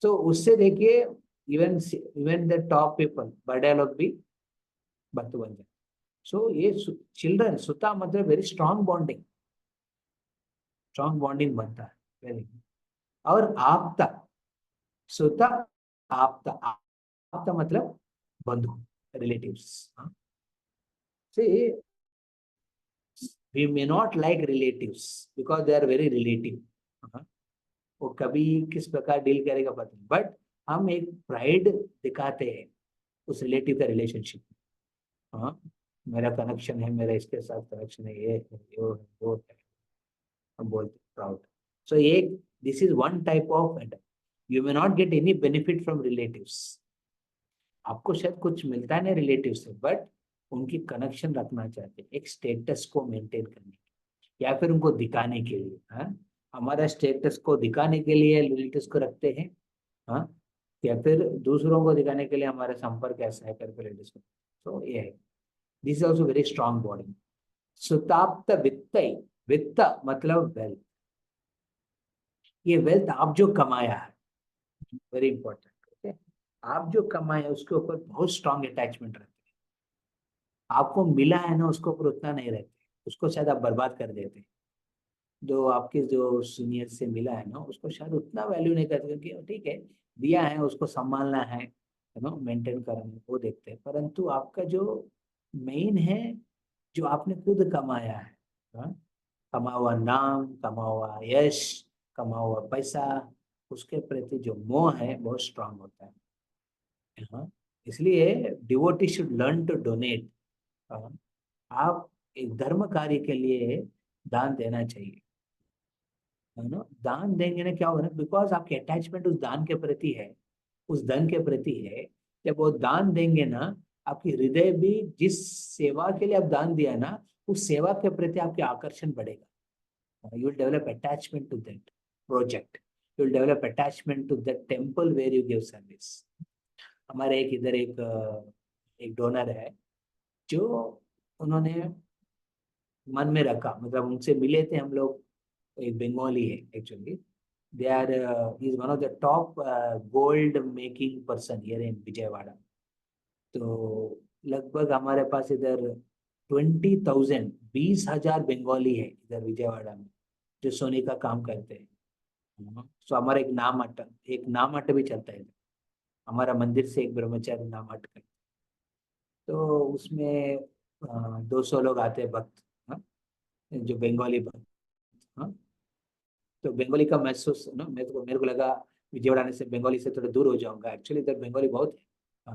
तो उससे देखिए even even the top people, बड़े लोग भी भक्त बन जाए। सो ये चिल्ड्रन, सुता मतलब वेरी स्ट्रॉन्ग बॉन्डिंग बनता है, वेरी। और आपता, सुता, आपता, आपता मतलब बंधु, relatives. See, we may not like relatives because they are very relative. वो कभी किस प्रकार डील करेगा पता नहीं, बट हम एक प्राइड दिखाते हैं उस रिलेटिव का रिलेशनशिप। मेरा कनेक्शन है, मेरा इसके साथ कनेक्शन है, ये है, वो है, हम बोलते प्राउड। सो ये this is one type of, you may not get any benefit from relatives. आपको शायद कुछ मिलता है ना रिलेटिव से, बट उनकी कनेक्शन रखना चाहते हैं एक स्टेटस को मेंटेन करने, या फिर उनको दिखाने के लिए। हमारा स्टेटस को दिखाने के लिए रिलेटिव्स को रखते हैं, या फिर दूसरों को दिखाने के लिए हमारा संपर्क ऐसा है करके रिलेटिव्स को। तो ये है, this is also very strong body. सुताप्त वित्त, वित्त मतलब वेल्थ। ये वेल्थ आप जो कमाया है, वेरी इंपॉर्टेंट, ओके, आप जो कमाए उसके ऊपर बहुत स्ट्रॉन्ग अटैचमेंट रहते हैं। आपको मिला है ना, उसके ऊपर उतना नहीं रहते, उसको शायद आप बर्बाद कर देते। जो आपके जो सीनियर से मिला है ना, उसको शायद उतना वैल्यू नहीं करते, क्योंकि ठीक है दिया है, उसको संभालना है ना, मेंटेन करना, वो देखते हैं। परंतु आपका जो मेन है, जो आपने खुद कमाया है, कमा हुआ नाम, कमा हुआ यश, कमा हुआ पैसा, उसके प्रति जो मोह है बहुत स्ट्रांग होता है। इसलिए devotee should learn to donate. आप एक धर्म कार्य के लिए दान देना चाहिए, है ना। दान देंगे ना, क्या होगा ना, बिकॉज आपकी अटैचमेंट उस दान के प्रति है, उस धन के प्रति है। जब वो दान देंगे ना, आपकी हृदय भी जिस सेवा के लिए आप दान दिया ना, उस सेवा के प्रति आपके आकर्षण बढ़ेगा। You will develop attachment to that project, you will develop attachment to that temple where you give service. हमारे एक इधर एक डोनर है, जो उन्होंने मन में रखा, मतलब उनसे मिले थे हम लोग, एक बंगाली है actually, they are is one of the top gold making person here in Vijayawada. तो लगभग हमारे पास इधर 20,000 20,000 बंगाली है इधर विजयवाड़ा में, जो सोने का काम करते हैं। सो हमारा एक नामट भी चलता है, हमारा मंदिर से एक ब्रह्मचारी नामट करते, तो उसमें 200 लोग आते हैं भक्त, जो बंगाली भक्त। तो बंगाली का महसूस ना, मेरे को लगा विजयवाड़ा आने से बंगाली से थोड़ा दूर हो जाऊंगा, एक्चुअली इधर बंगाली बहुत है।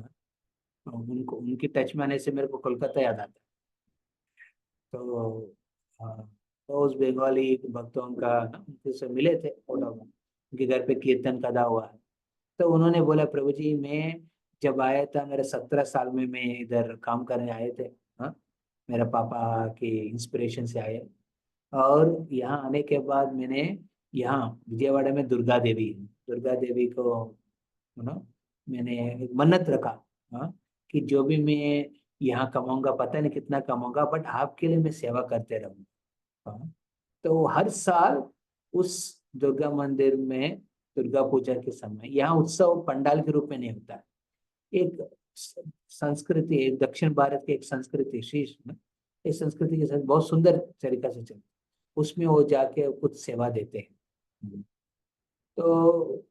उनको उनकी टच में आने से मेरे को कोलकाता याद आता है। तो तो उस बंगाली भक्तों का ना, उनसे मिले थे फोटो में, उनके घर पे कीर्तन कदा हुआ है। तो उन्होंने बोला, प्रभु जी मैं जब आया था, मेरे 17 साल में मैं इधर काम करने आए थे। मेरा पापा के इंस्पिरेशन से आए। और यहाँ आने के बाद मैंने यहाँ विजयवाड़ा में दुर्गा देवी है, दुर्गा देवी को मैंने एक मन्नत रखा, हाँ, कि जो भी मैं यहाँ कमाऊंगा पता नहीं कितना कमाऊंगा, बट आपके लिए मैं सेवा करते रहूंगा। हाँ, तो हर साल उस दुर्गा मंदिर में दुर्गा पूजा के समय यहाँ उत्सव पंडाल के रूप में नहीं होता है, एक संस्कृति, एक दक्षिण भारत की एक संस्कृति शीर्ष में, इस संस्कृति के साथ बहुत सुंदर तरीका से चलती, उसमें वो जाके कुछ सेवा देते हैं। तो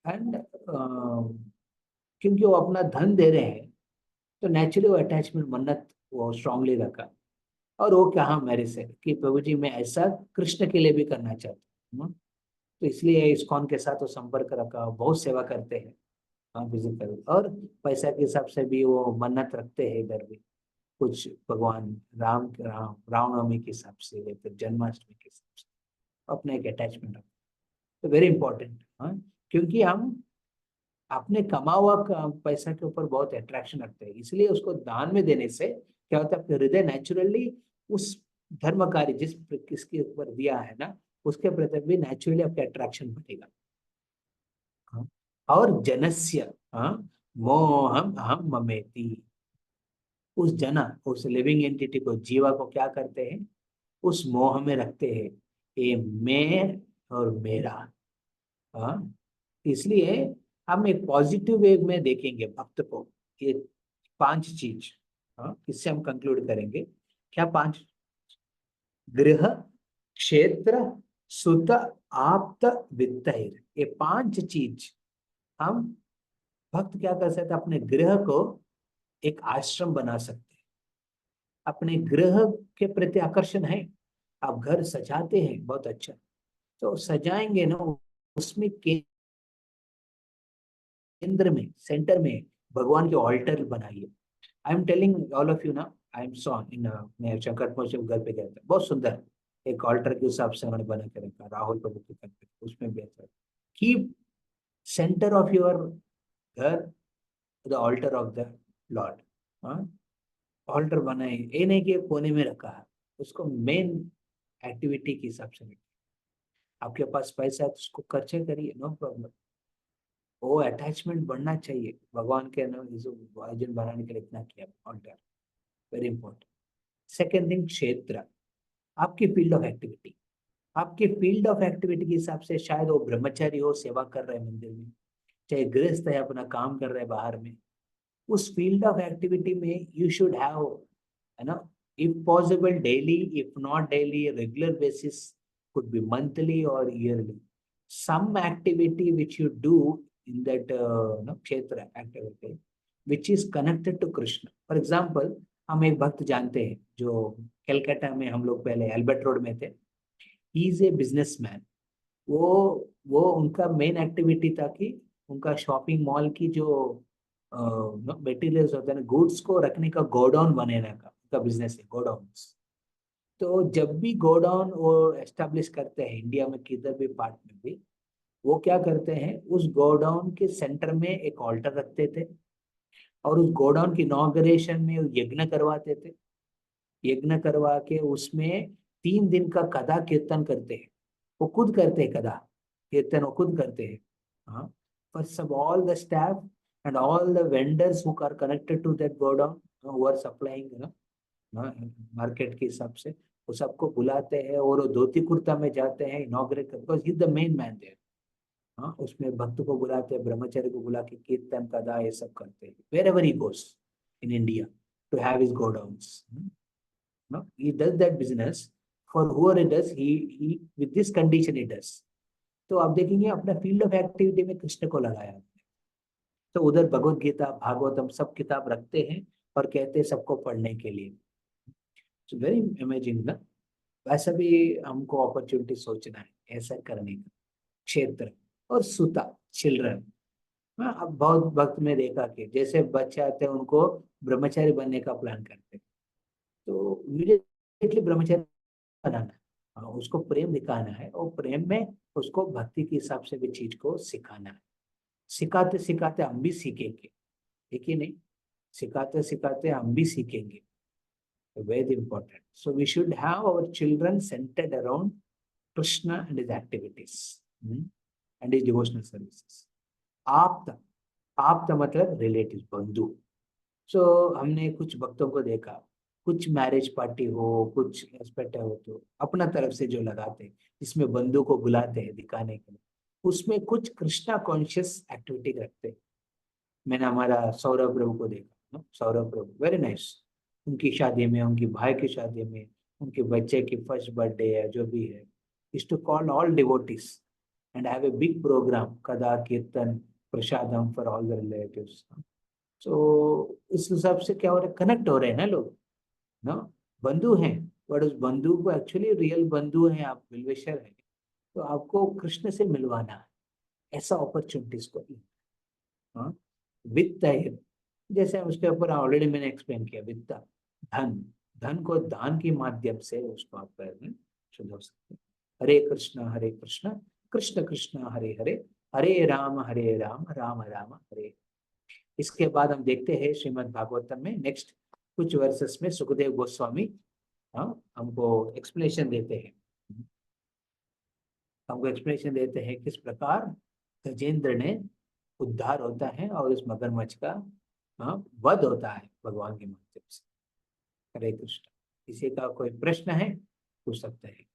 एंड क्योंकि वो अपना धन दे रहे हैं, तो नेचुरली वो अटैचमेंट, मन्नत वो स्ट्रांगली रखा। और वो कहा मेरे से कि प्रभु जी मैं ऐसा कृष्ण के लिए भी करना चाहता हूँ, तो इसलिए इस्कॉन के साथ वो संपर्क रखा, बहुत सेवा करते हैं। हाँ, फिजिकल और पैसा के हिसाब से भी वो मन्नत रखते हैं इधर भी, कुछ भगवान रामनवमी के हिसाब से या फिर जन्माष्टमी के हिसाब से अपना एक अटैचमेंट रखते, तो वेरी इंपॉर्टेंट। हाँ, क्योंकि हम अपने कमा हुआ पैसा के ऊपर बहुत अट्रैक्शन रखते हैं, इसलिए उसको दान में देने से क्या होता है, आपके हृदय नेचुरली उस धर्म कार्य जिस किसके ऊपर दिया है ना, उसके प्रति भी नेचुरली आपका अट्रैक्शन बढ़ेगा। हाँ, और जनस्य, हाँ, मोहम अहम ममेति, उस जना, उस लिविंग एंटिटी को, जीवा को क्या करते हैं, उस मोह में रखते हैं, ये मैं और मेरा। हाँ, इसलिए हम एक पॉजिटिव वे में देखेंगे भक्त को, ये 5 चीज, हाँ, इससे हम कंक्लूड करेंगे। क्या 5? गृह, क्षेत्र, सुत, आप्त, वित्तैर, ये 5 चीज हम भक्त क्या कर सकते हैं, अपने गृह को एक आश्रम बना सकते हैं। अपने गृह के प्रति आकर्षण है, आप घर सजाते हैं बहुत अच्छा, तो सजाएंगे ना, उसमें केंद्र में, सेंटर में भगवान के ऑल्टर बनाइए। I am telling all of you ना, आई एम सॉ इन, मैं शंकर महोत्सव घर पे गया था, बहुत सुंदर एक ऑल्टर के हिसाब से उन्होंने बना के रखा, राहुल प्रभु के घर पे, उसमें बेहतर कीप सेंटर ऑफ योर घर the alter of the Lord. हाँ, ऑल्टर बनाए, ये नहीं कि कोने में रखा है, उसको मेन एक्टिविटी के हिसाब से रखिए। आपके पास पैसा है तो उसको खर्चे करिए, नो प्रॉब्लम, वो अटैचमेंट बढ़ना चाहिए भगवान के नाम, आयोजन बनाने के लिए इतना किया altar, very important. Second thing, क्षेत्र, आपकी फील्ड ऑफ एक्टिविटी, आपके फील्ड ऑफ एक्टिविटी के हिसाब से, शायद वो ब्रह्मचारी हो, सेवा कर रहे हैं मंदिर में, चाहे गृहस्थ है अपना काम कर रहे हैं बाहर में, उस फील्ड ऑफ एक्टिविटी में यू शुड हैव, है ना, if possible daily, if not daily, regular basis, could be monthly or yearly, some activity which you do in that kshetra activity which is connected to Krishna. For example, हम एक भक्त जानते हैं जो कलकत्ता में, हम लोग पहले एल्बर्ट रोड में थे, ही इज ए बिजनेसमैन। वो उनका मेन एक्टिविटी था कि उनका शॉपिंग मॉल की जो मटेरियल्स होते हैं ना, गुड्स को रखने का गोडाउन बनाने का बिजनेस है, गोडाउन्स। तो जब भी गोडाउन वो एस्टेब्लिश करते हैं इंडिया में किधर भी पार्ट में भी, वो क्या करते हैं, उस गोडाउन के सेंटर में एक ऑल्टर रखते थे, और उस गोडाउन की इनॉग्रेशन में यज्ञ करवाते थे, यज्ञ करवा के उसमें 3 दिन का कथा कीर्तन करते हैं, वो खुद करते हैं कथा कीर्तन, वो खुद करते हैं। हाँ, पर सब all the staff and all the vendors who are connected to that godown, who are supplying market के हिसाब से, वो सबको बुलाते हैं और वो धोती कुर्ता में जाते हैं inaugurate, because he the main man there. हाँ, उसमें भक्त को बुलाते हैं, ब्रह्मचारी को बुला के कीर्तन कथा ये सब करते हैं, wherever he goes in India to have his godowns. he does that business for whoever he does, he with this condition he does। तो आप देखेंगे अपना फील्ड ऑफ एक्टिविटी में कृष्ण को लगाया, तो उधर भगवत गीता, भागवतम सब किताब रखते हैं और कहते हैं सबको पढ़ने के लिए। वेरी अमेजिंग ना, वैसा भी हमको अपॉर्चुनिटी सोचना है ऐसा करने का। क्षेत्र और सुता, चिल्ड्रन, अब बहुत वक्त में देखा कि जैसे बच्चे आते हैं उनको ब्रह्मचारी बनने का प्लान करते हैं, तो इमीडिएटली ब्रह्मचारी बनाना है, उसको प्रेम दिखाना है, और प्रेम में उसको भक्ति के हिसाब से भी चीज को सिखाना है। सिखाते सिखाते हम भी सीखेंगे, ठीक है नहीं, सिखाते सिखाते हम भी सीखेंगे। Very important. So we should have our children centered around Krishna and his activities and his devotional services. आपता मतलब रिलेटिव, बंधु. सो हमने कुछ भक्तों को देखा, कुछ मैरिज पार्टी हो, कुछ एस्पेक्ट हो तो अपना तरफ से जो लगाते हैं, जिसमें बंधु को बुलाते हैं दिखाने के लिए, उसमें कुछ कृष्णा कॉन्शियस एक्टिविटी रखते हैं. मैंने हमारा सौरभ प्रभु को देखा, सौरभ प्रभु वेरी नाइस. उनकी शादी में, उनकी भाई की शादी में, उनके बच्चे की फर्स्ट बर्थडे है, जो भी है, is to call all devotees and have a big program, kada kirtan prasadam for all the relatives. So इस हिसाब से क्या हो रहा है, कनेक्ट हो रहे हैं ना लोग, ना बंधु हैं, बट उस बंधु को एक्चुअली रियल बंधु हैं, आप बिल्वेश्वर है, तो आपको कृष्ण से मिलवाना है, ऐसा अपॉर्चुनिटीज को. वित्त है, जैसे उसके ऊपर ऑलरेडी मैंने एक्सप्लेन किया, वित्त धन, धन को दान के माध्यम से उसको आप शुद्ध हो सकते हैं. हरे कृष्ण कृष्ण कृष्ण हरे हरे, हरे राम राम राम हरे. इसके बाद हम देखते हैं श्रीमद् भागवतम में नेक्स्ट कुछ वर्सेस में सुखदेव गोस्वामी हमको एक्सप्लेनेशन देते हैं, किस प्रकार गजेंद्र ने उद्धार होता है और उस मगरमच्छ का वध होता है भगवान के माध्यम से. हरे कृष्ण. किसी का कोई प्रश्न है पूछ सकते हैं.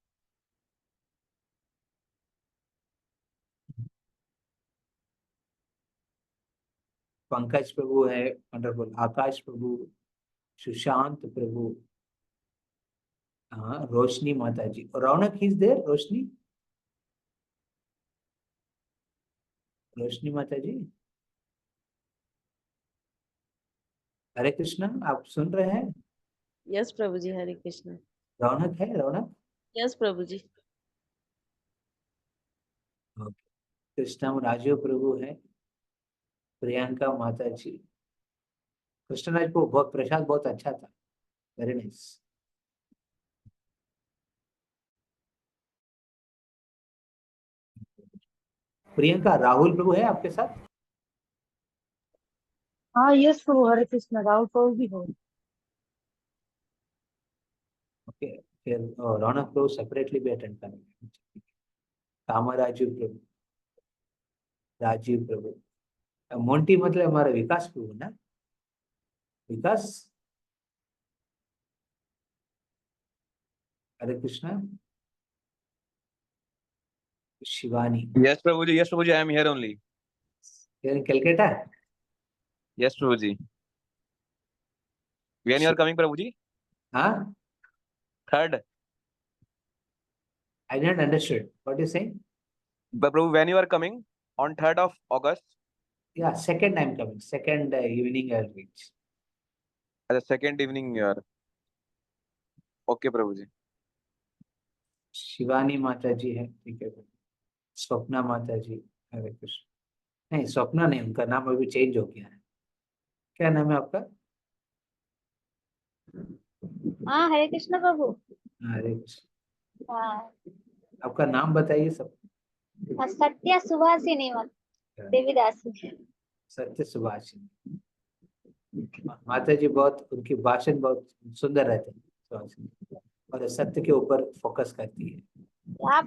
पंकज प्रभु है, वंडरफुल. आकाश प्रभु, सुशांत प्रभु, रोशनी माता जी, रौनक इज देयर. रोशनी माता जी, हरे कृष्ण. आप सुन रहे हैं? यस प्रभु जी, हरे कृष्ण. रौनक है, रौनक. यस प्रभु जी. कृष्णम राजीव प्रभु है, प्रियंका माता जी. कृष्णराज को बहुत प्रसाद बहुत अच्छा था, वेरी नाइस. प्रियंका, राहुल प्रभु है आपके साथ? हाँ यस प्रभु, हरे कृष्ण. राहुल प्रभु भी हो. ओके, फिर रौनक प्रभु सेपरेटली भी अटेंड करेंगे. कामराजीव प्रभु, राजीव प्रभु. मोंटी मतलब हमारा विकास प्रभु ना, विकास. हरे Krishna. Shivani. Yes, Prabhuji. Yes, Prabhuji. I am here only. Calcutta. Yes, Prabhuji. When you are coming, Prabhuji? हाँ, Third. I didn't understood what you saying. But Prabhu, when you are coming on 3rd of August? Yeah, second I'm coming. Second evening I'll reach. At the second evening you are. Okay, Prabhuji. Shivani माता जी है, ठीक है. स्वप्ना माता जी, हरे कृष्ण. नहीं, स्वप्ना नहीं, उनका नाम अभी चेंज हो गया है. क्या नाम है आपका? हाँ हरे कृष्ण प्रभु. हरे कृष्ण. हाँ, आपका नाम बताइए सब. सत्या सुभाषिनी देवीदास. सत्य सुभाषिनी. माता जी बहुत, उनकी भाषण बहुत सुंदर रहते हैं, और सत्य के ऊपर फोकस करती है. आप